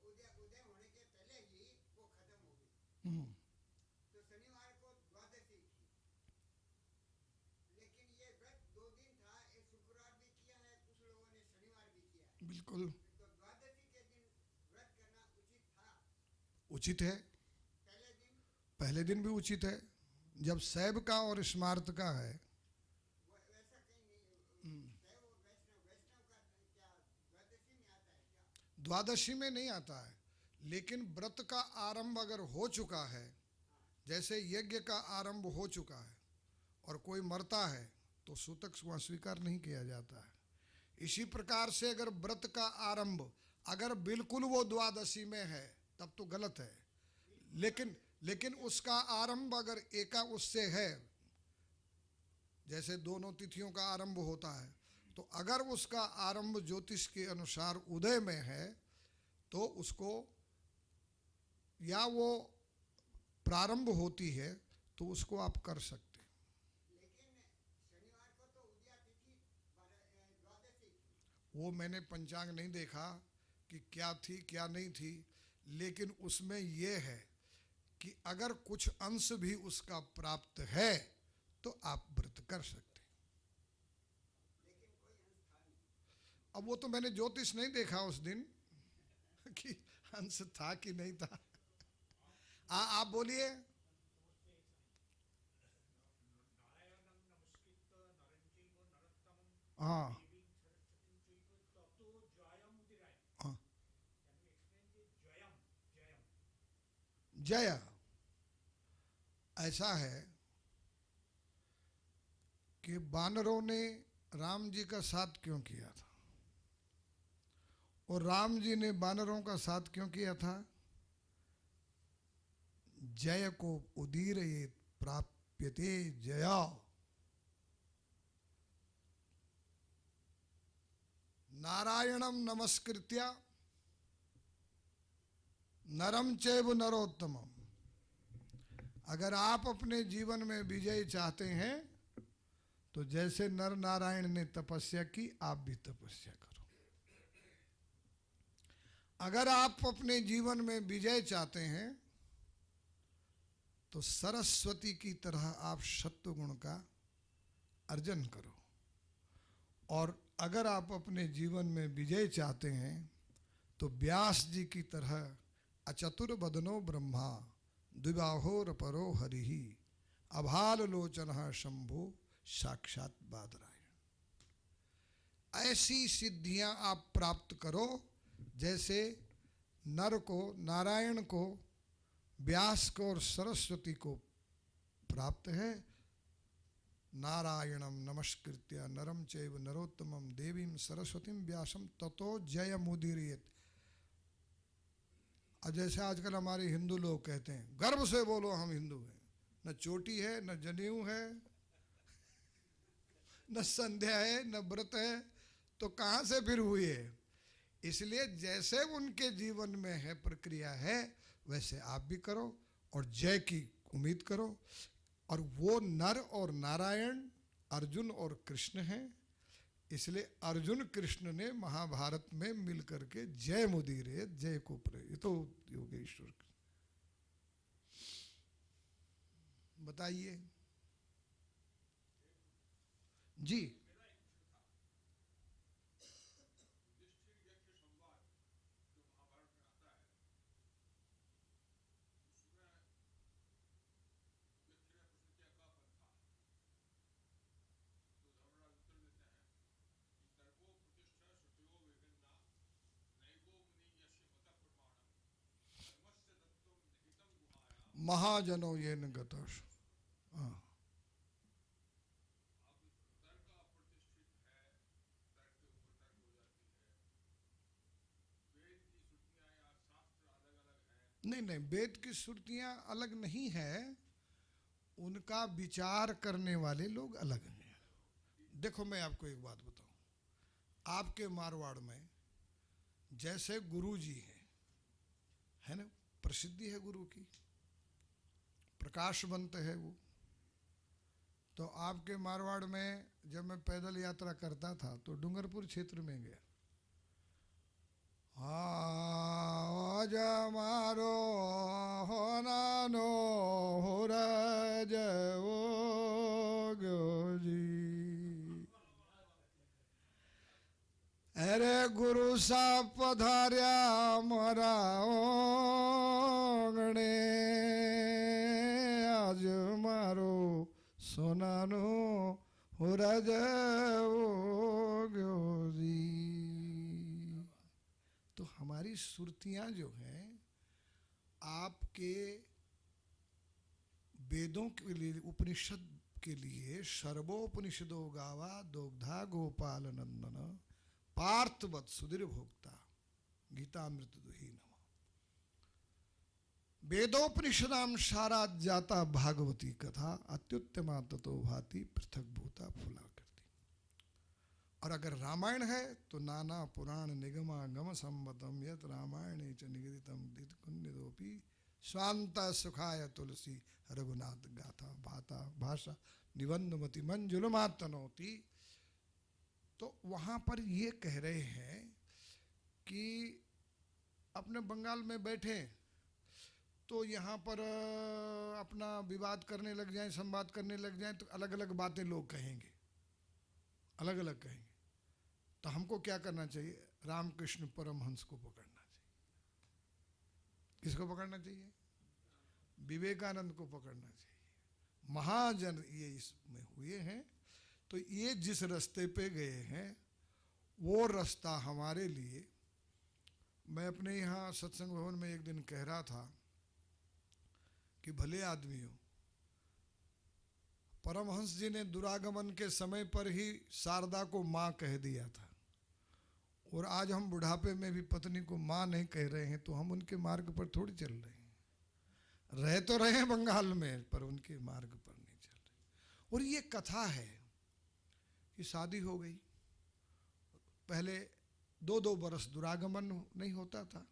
उदय होने के पहले ही वो खत्म हो गई।
हम्म,
तो शनिवार को द्वादशी थी, लेकिन ये व्रत 2 दिन था, एक शुक्रवार भी किया है, कुछ लोगों ने शनिवार भी किया है।
बिल्कुल
तो द्वादशी के दिन व्रत करना उचित था?
उचित है,
पहले दिन
पहले दिन भी उचित है। जब शैव का और स्मार्त का है,
वैसा कहीं नहीं, शैव और वैष्णव, वैष्णव का क्या द्वादशी में आता है क्या?
द्वादशी में नहीं आता है, लेकिन व्रत का आरंभ अगर हो चुका है, जैसे यज्ञ का आरंभ हो चुका है और कोई मरता है तो सूतक वहाँ स्वीकार नहीं किया जाता है। इसी प्रकार से अगर व्रत का आरंभ अगर बिल्कुल वो द्वादशी में है तब तो गलत है, लेकिन उसका आरंभ अगर एका उससे है, जैसे दोनों तिथियों का आरंभ होता है, तो अगर उसका आरंभ ज्योतिष के अनुसार उदय में है तो उसको, या वो प्रारंभ होती है तो उसको आप कर सकते हैं।
लेकिन शनिवार को तो उदया तिथि द्वादशी थी।
वो मैंने पंचांग नहीं देखा कि क्या थी क्या नहीं थी, लेकिन उसमें ये है कि अगर कुछ अंश भी उसका प्राप्त है तो आप व्रत कर सकते हैं।
लेकिन कोई अंश था नहीं।
अब वो तो मैंने ज्योतिष नहीं देखा उस दिन कि अंश था कि नहीं था। आप बोलिए। हाँ हाँ, जय, ऐसा है कि बानरों ने राम जी का साथ क्यों किया था और राम जी ने बानरों का साथ क्यों किया था? जय को उदीर ये प्राप्यते जया, नारायणम नमस्कृत्य नरम चैव नरोत्तमम अगर आप अपने जीवन में विजय चाहते हैं तो जैसे नर नारायण ने तपस्या की, आप भी तपस्या करो। अगर आप अपने जीवन में विजय चाहते हैं तो सरस्वती की तरह आप सत्व गुण का अर्जन करो। और अगर आप अपने जीवन में विजय चाहते हैं तो व्यास जी की तरह अचतुर बदनो ब्रह्मा द्विबाहोर परो हरिहि अभाल लोचन शंभु साक्षात बादरायण। ऐसी सिद्धियां आप प्राप्त करो जैसे नर को, नारायण को, व्यास को और सरस्वती को प्राप्त है। नारायणम नमस्कृत्य नरम चैव नरोत्तमम देवीं सरस्वतीं व्यासम ततो जयमुदीरयेत्। और जैसे आजकल हमारे हिंदू लोग कहते हैं, गर्व से बोलो हम हिंदू हैं, न चोटी है, न जनेऊ है, न संध्या है, न व्रत है, तो कहाँ से फिर हुई है? इसलिए जैसे उनके जीवन में है, प्रक्रिया है, वैसे आप भी करो और जय की उम्मीद करो। और वो नर और नारायण अर्जुन और कृष्ण हैं, इसलिए अर्जुन कृष्ण ने महाभारत में मिलकर के जय मुदीरे जय को ये तो योगेश्वर। बताइए जी। महाजनो ये न गतोष। हाँ, नहीं नहीं, वेद की श्रुतियां अलग नहीं है, उनका विचार करने वाले लोग अलग हैं। देखो मैं आपको एक बात बताऊं, आपके मारवाड़ में जैसे गुरु जी हैं, है ना, प्रसिद्धि है गुरु की, प्रकाशवंत है वो। तो आपके मारवाड़ में जब मैं पैदल यात्रा करता था तो डूंगरपुर क्षेत्र में गया। आज मारो होना नो हो रजो जी, अरे गुरु साहब पधार्या मरा ओगणे, आज मारो सोनानो हो रजो जी। तो हमारी सुरतियां जो हैं आपके वेदों के लिए, उपनिषद के लिए, सर्वोपनिषदो गावा दोग्धा गोपाल नंदन पार्थवत सुधीर भोक्ता गीतामृत दुही नमः। वेदोपनिषदाम सारा जाता भागवती कथा अत्युत्तमा ततो भाति पृथक भूता फुला करती। और अगर रामायण है तो नाना पुराण निगमा गम संवतम यत रामायणे च निगदितम दितकुन्निदोपि स्वांता सुखाय तुलसी रघुनाथ गाथा भाता भाषा निबंधमति मंजुलमातनोति। तो वहाँ पर ये कह रहे हैं कि अपने बंगाल में बैठे तो यहाँ पर अपना विवाद करने लग जाएं, संवाद करने लग जाएं, तो अलग अलग बातें लोग कहेंगे, अलग अलग कहेंगे। तो हमको क्या करना चाहिए? रामकृष्ण परमहंस को पकड़ना चाहिए। किसको पकड़ना चाहिए? विवेकानंद को पकड़ना चाहिए। महाजन ये इसमें हुए हैं, तो ये जिस रास्ते पे गए हैं वो रास्ता हमारे लिए। मैं अपने यहाँ सत्संग भवन में एक दिन कह रहा था कि भले आदमी हो, परमहंस जी ने दुरागमन के समय पर ही शारदा को माँ कह दिया था, और आज हम बुढ़ापे में भी पत्नी को माँ नहीं कह रहे हैं, तो हम उनके मार्ग पर थोड़ी चल रहे हैं। रह तो रहे हैं बंगाल में, पर उनके मार्ग पर नहीं चल रहे। और ये कथा है कि शादी हो गई, पहले 2-2 बरस दुरागमन नहीं होता था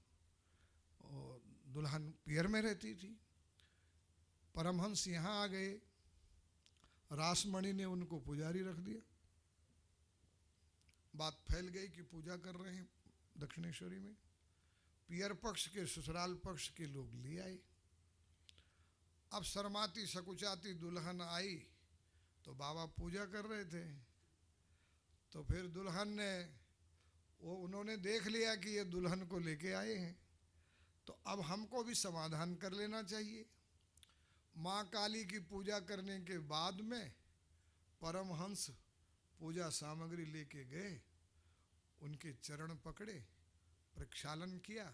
और दुल्हन पियर में रहती थी। परमहंस यहाँ आ गए, रासमणि ने उनको पुजारी रख दिया। बात फैल गई कि पूजा कर रहे हैं दक्षिणेश्वरी में। पियर पक्ष के ससुराल पक्ष के लोग ले आए। अब शर्माती सकुचाती दुल्हन आई तो बाबा पूजा कर रहे थे, तो फिर दुल्हन ने उन्होंने देख लिया कि ये दुल्हन को लेके आए हैं, तो अब हमको भी समाधान कर लेना चाहिए। माँ काली की पूजा करने के बाद में परमहंस पूजा सामग्री लेके गए, उनके चरण पकड़े, प्रक्षालन किया,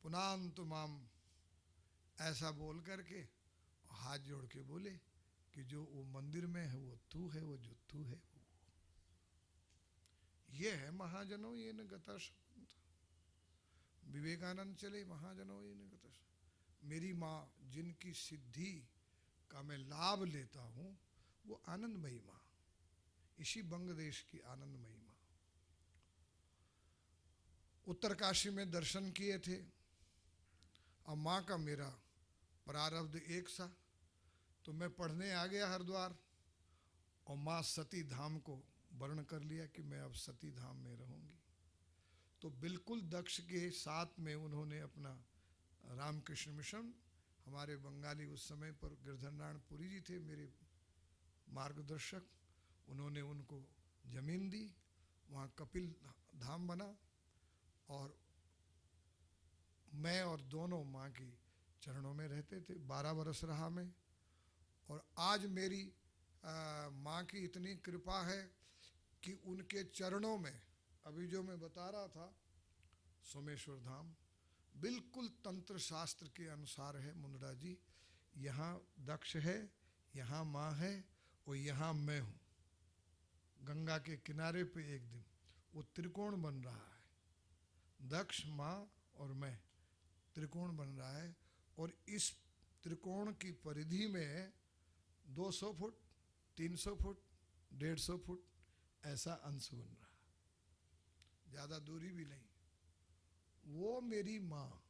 पुनान्तु माम ऐसा बोल करके हाथ जोड़ के बोले कि जो वो मंदिर में है वो तू है, वो जो तू है वो। ये है महाजनों ये न गता शपथ। विवेकानंद चले महाजनों ये न गता। मेरी माँ जिनकी सिद्धि का मैं लाभ लेता हूँ वो आनंदमयी माँ, इसी बंग देश की आनंदमयी माँ। उत्तरकाशी में दर्शन किए थे। अब माँ का मेरा प्रारब्ध एक सा, तो मैं पढ़ने आ गया हरिद्वार, और माँ सती धाम को वर्ण कर लिया कि मैं अब सती धाम में रहूँगी। तो बिल्कुल दक्ष के साथ में उन्होंने अपना रामकृष्ण मिशन, हमारे बंगाली उस समय पर गिरधर नारायण पुरी जी थे मेरे मार्गदर्शक, उन्होंने उनको जमीन दी, वहाँ कपिल धाम बना, और मैं और दोनों माँ की चरणों में रहते थे। 12 वर्ष रहा मैं। और आज मेरी माँ की इतनी कृपा है कि उनके चरणों में, अभी जो मैं बता रहा था सोमेश्वर धाम, बिल्कुल तंत्र शास्त्र के अनुसार है मुंदड़ा जी। यहाँ दक्ष है, यहाँ माँ है, और यहाँ मैं हूँ। गंगा के किनारे पे एक दिन वो त्रिकोण बन रहा है, दक्ष, माँ और मैं, त्रिकोण बन रहा है। और इस त्रिकोण की परिधि में 200 फुट, 300 फुट, 150 फुट ऐसा अंश बन रहा है, ज़्यादा दूरी भी नहीं। वो मेरी माँ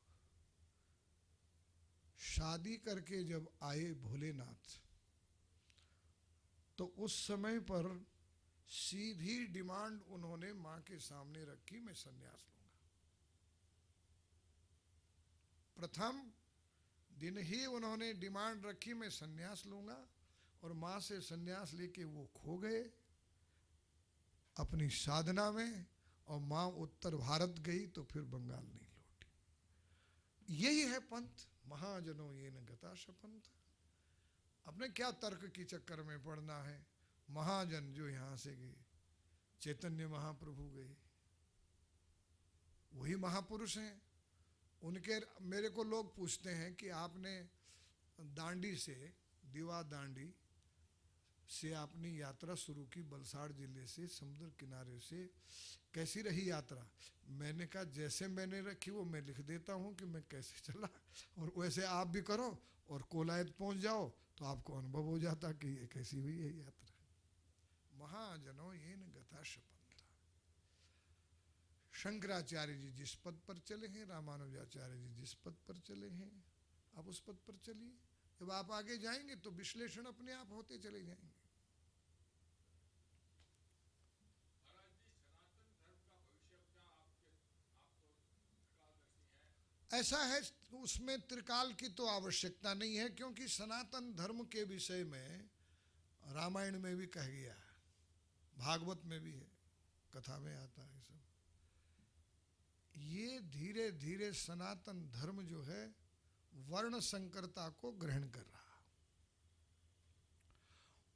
शादी करके जब आए भोलेनाथ, तो उस समय पर सीधी डिमांड उन्होंने माँ के सामने रखी, मैं संन्यास लूंगा। प्रथम दिन ही उन्होंने डिमांड रखी, मैं संन्यास लूंगा। और माँ से संन्यास लेके वो खो गए अपनी साधना में, और माँ उत्तर भारत गई तो फिर बंगाल नहीं लौटी। यही है पंथ, महाजनों ये न गता शपंथ। अपने क्या तर्क की चक्कर में पड़ना है। महाजन जो यहाँ से गए, चैतन्य महाप्रभु गए, वही महापुरुष हैं। उनके, मेरे को लोग पूछते हैं कि आपने दांडी से, दीवा दांडी से आपने यात्रा शुरू की, बलसाड़ जिले से, समुद्र किनारे से, कैसी रही यात्रा? मैंने कहा जैसे मैंने रखी वो मैं लिख देता हूँ कि मैं कैसे चला, और वैसे आप भी करो और कोलायत पहुँच जाओ तो आपको अनुभव हो जाता कि ये कैसी हुई है यात्रा। महाजनों ये न गता शपंथ। शंकराचार्य जी जिस पद पर चले हैं, रामानुजाचार्य जी जिस पद पर चले हैं, आप उस पद पर चलिए। जब आप आगे जाएंगे तो विश्लेषण अपने आप होते चले जाएंगे। ऐसा है, उसमें त्रिकाल की तो आवश्यकता नहीं है, क्योंकि सनातन धर्म के विषय में रामायण में भी कह गया है, भागवत में भी है, कथा में आता है सब। ये धीरे धीरे सनातन धर्म जो है वर्ण संकरता को ग्रहण कर रहा,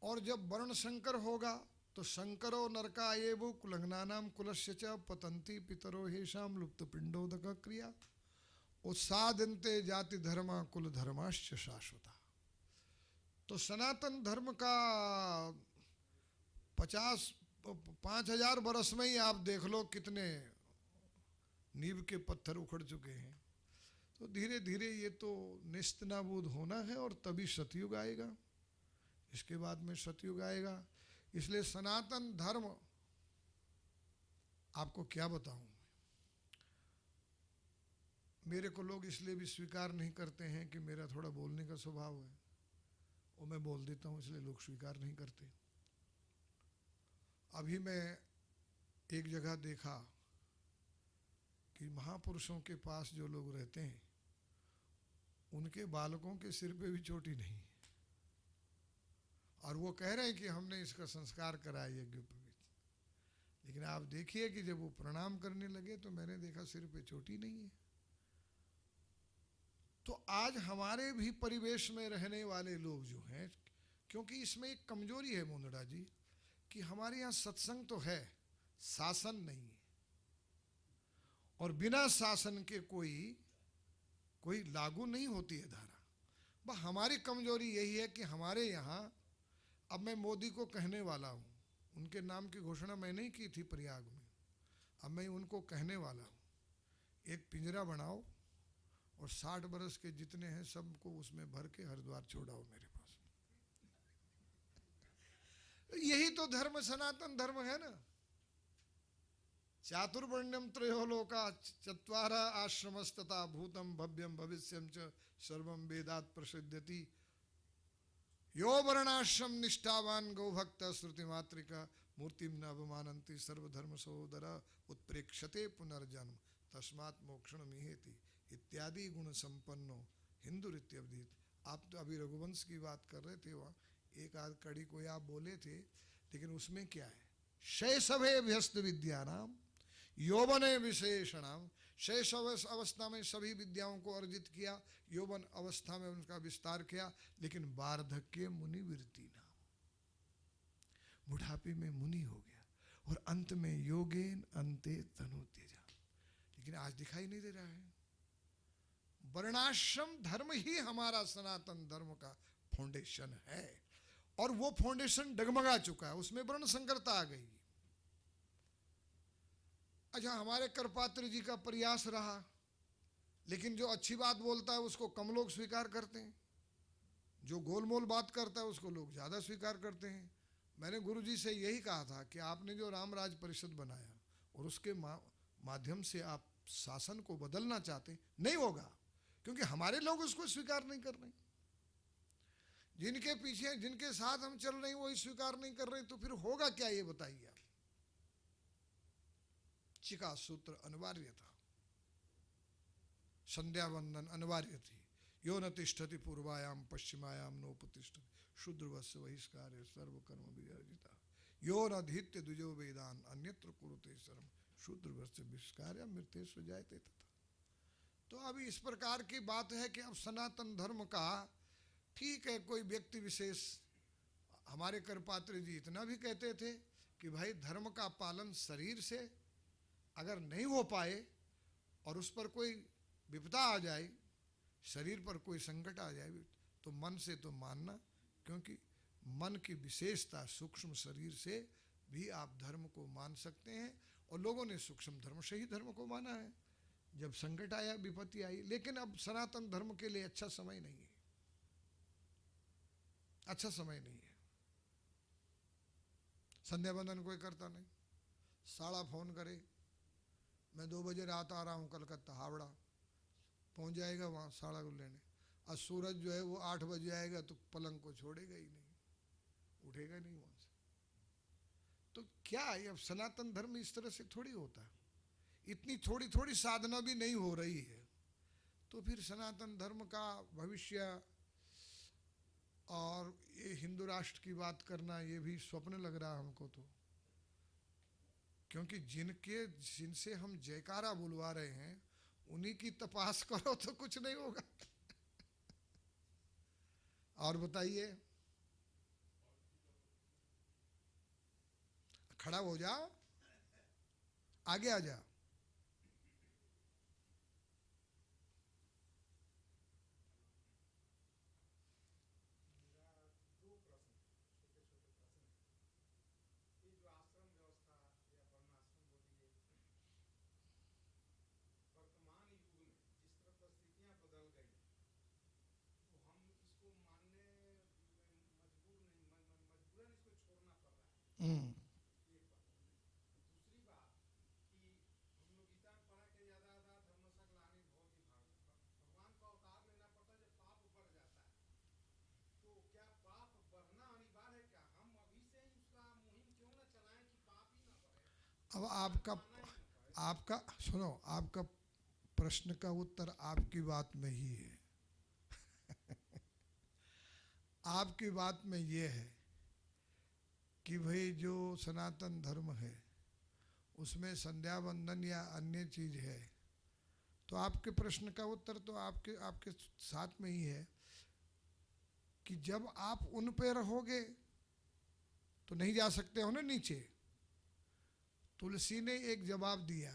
और जब वर्ण संकर होगा तो शंकरो नरका एवो कुलग्नानाम कुलस्य च पतंती पितरो हेषाम लुप्त पिंडोदक क्रिया उत्सादन्ते जाति धर्मा कुल धर्माश्च शाश्वता। तो सनातन धर्म का 5,000 वर्ष में ही आप देख लो कितने नींव के पत्थर उखड़ चुके हैं। तो धीरे धीरे ये तो निस्तनाबूद होना है, और तभी सतयुग आएगा, इसके बाद में सतयुग आएगा। इसलिए सनातन धर्म, आपको क्या बताऊं, मेरे को लोग इसलिए भी स्वीकार नहीं करते हैं कि मेरा थोड़ा बोलने का स्वभाव है, और मैं बोल देता हूँ, इसलिए लोग स्वीकार नहीं करते। अभी मैं एक जगह देखा कि महापुरुषों के पास जो लोग रहते हैं उनके बालकों के सिर पे भी चोटी नहीं, और वो कह रहे हैं कि हमने इसका संस्कार कराया यज्ञोपवीत। लेकिन आप देखिए कि जब वो प्रणाम करने लगे तो मैंने देखा सिर पे चोटी नहीं है। तो आज हमारे भी परिवेश में रहने वाले लोग जो हैं, क्योंकि इसमें एक कमजोरी है मुंदड़ा जी, कि हमारे यहाँ सत्संग तो है, शासन नहीं है, और बिना शासन के कोई लागू नहीं होती है धारा। बस हमारी कमजोरी यही है कि हमारे यहाँ, अब मैं मोदी को कहने वाला हूँ, उनके नाम की घोषणा मैं नहीं की थी प्रयाग में, अब मैं उनको कहने वाला हूँ, एक पिंजरा बनाओ और 60 बरस के जितने हैं सबको उसमें भर के हरिद्वार छोड़ाओ मेरे पास। यही तो धर्म, सनातन धर्म है ना। चातुर्वर्ण्यम त्रयो लोका चत्वारा आश्रमस्तथा भूतम भव्यम भविष्यम च सर्वम वेदात् प्रसिद्ध्यति यो वर्णाश्रम निष्ठावान गौभक्त श्रुति मातृका मूर्तिम न अवमानन्ति सर्वधर्म सहोदर उत्प्रेक्षते पुनर्जन्म तस्मात् मोक्षण मिहेति इत्यादि गुण संपन्नो हिंदू रीत्यवधि। आप तो अभी रघुवंश की बात कर रहे थे, वहाँ एक आध कड़ी कोई आप बोले थे, लेकिन उसमें क्या है, शैशवे व्यस्त विद्यानाम यौवने विशेषणाम। शैशव अवस्था में सभी विद्याओं को अर्जित किया, यौवन अवस्था में उनका विस्तार किया, लेकिन वार्धक्य मुनि वृत्ति नाम, बुढ़ापे में मुनि हो गया, और अंत में योगेन अंते तनु त्यजा। लेकिन आज दिखाई नहीं दे रहा है। वर्णाश्रम धर्म ही हमारा सनातन धर्म का फाउंडेशन है, और वो फाउंडेशन डगमगा चुका है, उसमें वर्ण संकरता आ गई। अच्छा, हमारे करपात्र जी का प्रयास रहा, लेकिन जो अच्छी बात बोलता है उसको कम लोग स्वीकार करते हैं, जो गोलमोल बात करता है उसको लोग ज़्यादा स्वीकार करते हैं। मैंने गुरुजी से यही कहा था कि आपने जो रामराज परिषद बनाया और उसके माध्यम से आप शासन को बदलना चाहते, नहीं होगा, क्योंकि हमारे लोग उसको स्वीकार नहीं कर रहे। जिनके पीछे, जिनके साथ हम चल रहे हैं वही स्वीकार नहीं कर रहे, तो फिर होगा क्या, ये बताइए आप। चिका सूत्र अनिवार्य था, संध्या वंदन अनिवार्य थी। यो न तिष्ठति पूर्वायाम पश्चिमायाम नोपतिष्ठति शूद्रवस्य बहिष्कार सर्व कर्म विवर्जिता यो न धीत्य द्विजो वेदान अन्यत्र कुरुते शर्म शूद्रवस्य बहिष्कार मृत्यु सुजायते तथा। तो अभी इस प्रकार की बात है कि अब सनातन धर्म का, ठीक है, कोई व्यक्ति विशेष, हमारे करपात्र जी इतना भी कहते थे कि भाई धर्म का पालन शरीर से अगर नहीं हो पाए और उस पर कोई विपदा आ जाए, शरीर पर कोई संकट आ जाए, तो मन से तो मानना, क्योंकि मन की विशेषता सूक्ष्म शरीर से भी आप धर्म को मान सकते हैं, और लोगों ने सूक्ष्म धर्म से ही धर्म को माना है जब संकट आया, विपत्ति आई। लेकिन अब सनातन धर्म के लिए अच्छा समय नहीं है, अच्छा समय नहीं है। संध्या बंदन कोई करता नहीं, साड़ा फोन करे, मैं 2 बजे रात आ रहा हूँ कलकत्ता, हावड़ा पहुँच जाएगा वहाँ साड़ा को लेने, और सूरज जो है वो 8 बजे आएगा तो पलंग को छोड़ेगा ही नहीं, उठेगा नहीं वहाँ से। तो क्या है, अब सनातन धर्म इस तरह से थोड़ी होता है, इतनी थोड़ी थोड़ी साधना भी नहीं हो रही है, तो फिर सनातन धर्म का भविष्य और ये हिंदू राष्ट्र की बात करना, ये भी स्वप्न लग रहा हमको तो, क्योंकि जिनसे हम जयकारा बुलवा रहे हैं उन्हीं की तपास करो तो कुछ नहीं होगा। और बताइए, खड़ा हो जाओ, आगे आ जाओ। अब आपका सुनो, आपका प्रश्न का उत्तर आपकी बात में ही है। आपकी बात में ये है कि भाई जो सनातन धर्म है उसमें संध्या वंदन या अन्य चीज है, तो आपके प्रश्न का उत्तर तो आपके साथ में ही है कि जब आप उन पे रहोगे तो नहीं जा सकते हो ना नीचे। तुलसी ने एक जवाब दिया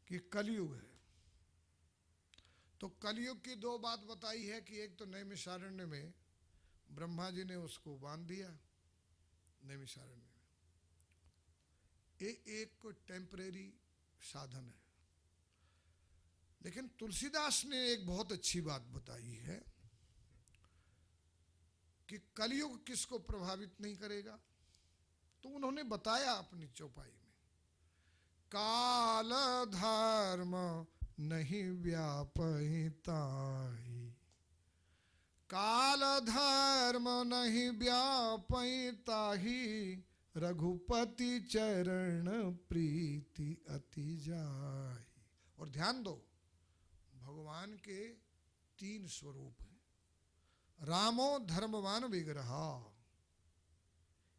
कि कलयुग है, तो कलयुग की दो बात बताई है कि एक तो नैमिषारण्य में ब्रह्मा जी ने उसको बांध दिया नैमिषारण्य में, एक टेम्परेरी साधन है। लेकिन तुलसीदास ने एक बहुत अच्छी बात बताई है कि कलयुग किसको प्रभावित नहीं करेगा, तो उन्होंने बताया अपनी चौपाई में, काल धर्म नहीं व्यापहिताहि, काल धर्म नहीं व्यापहिताहि, रघुपति चरण प्रीति अति जाहि। और ध्यान दो, भगवान के 3 स्वरूप हैं। रामो धर्मवान विग्रह,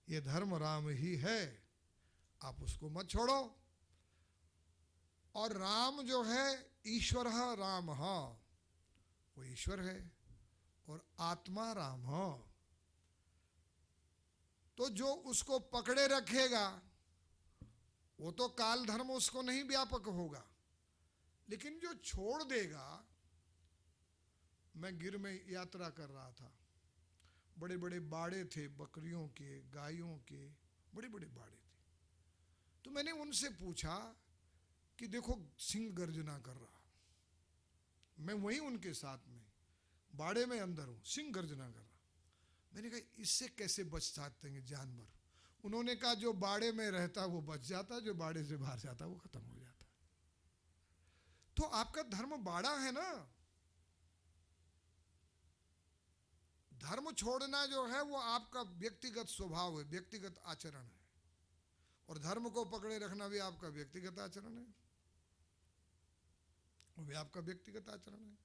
ये धर्म राम ही है, आप उसको मत छोड़ो। और राम जो है ईश्वर राम, वो ईश्वर है, और आत्मा राम। तो जो उसको पकड़े रखेगा वो तो काल धर्म उसको नहीं व्यापक होगा, लेकिन जो छोड़ देगा। मैं गिर में यात्रा कर रहा था, बड़े बड़े बाड़े थे, बकरियों के, गायों के बड़े बड़े बाड़े थे। तो मैंने उनसे पूछा कि देखो सिंह गर्जना कर रहा, मैं वहीं उनके साथ में बाड़े में अंदर हूं, सिंह गर्जना कर रहा। मैंने कहा इससे कैसे बच सकते हैं जानवर? उन्होंने कहा जो बाड़े में रहता वो बच जाता, जो बाड़े से बाहर जाता वो खत्म हो जाता। तो आपका धर्म बाड़ा है ना। धर्म छोड़ना जो है वो आपका व्यक्तिगत स्वभाव है, व्यक्तिगत आचरण है, और धर्म को पकड़े रखना भी आपका व्यक्तिगत आचरण है, वो भी आपका व्यक्तिगत आचरण है।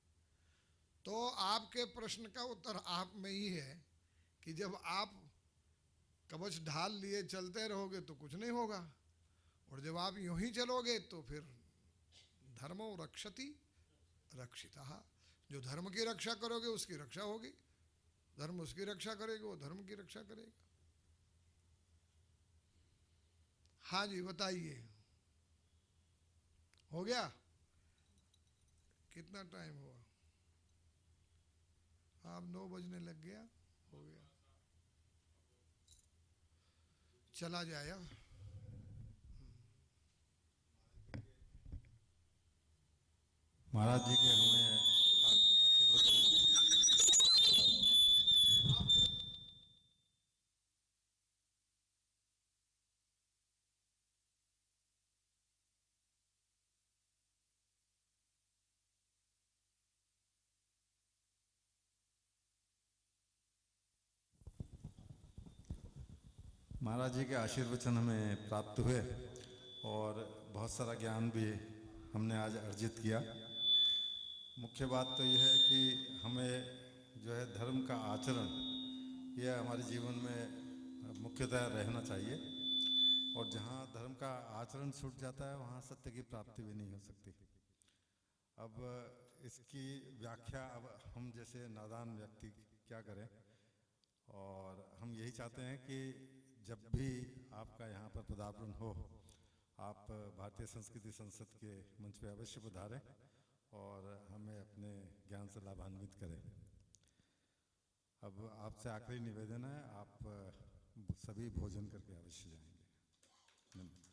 तो आपके प्रश्न का उत्तर आप में ही है कि जब आप कवच ढाल लिए चलते रहोगे तो कुछ नहीं होगा, और जब आप यूं ही चलोगे तो फिर धर्मो रक्षति रक्षितः, जो धर्म की रक्षा करोगे उसकी रक्षा होगी, धर्म उसकी रक्षा करेगा, वो धर्म की रक्षा करेगा। हाँ जी बताइए, हो गया? कितना टाइम हुआ? आप 9 बजने लग गया, हो गया, चला जाए।
महाराज जी के हमें आशीर्वाद। महाराज जी के आशीर्वचन हमें प्राप्त हुए और बहुत सारा ज्ञान भी हमने आज अर्जित किया। मुख्य बात तो यह है कि हमें जो है धर्म का आचरण यह हमारे जीवन में मुख्यतः रहना चाहिए, और जहाँ धर्म का आचरण छूट जाता है वहाँ सत्य की प्राप्ति भी नहीं हो सकती। अब इसकी व्याख्या अब हम जैसे नादान व्यक्ति क्या करें, और हम यही चाहते हैं कि जब भी आपका यहाँ पर पदार्पण हो, आप भारतीय संस्कृति संसद के मंच पे अवश्य पधारें और हमें अपने ज्ञान से लाभान्वित करें। अब आपसे आखिरी निवेदन है, आप सभी भोजन करके अवश्य जाएंगे। धन्यवाद।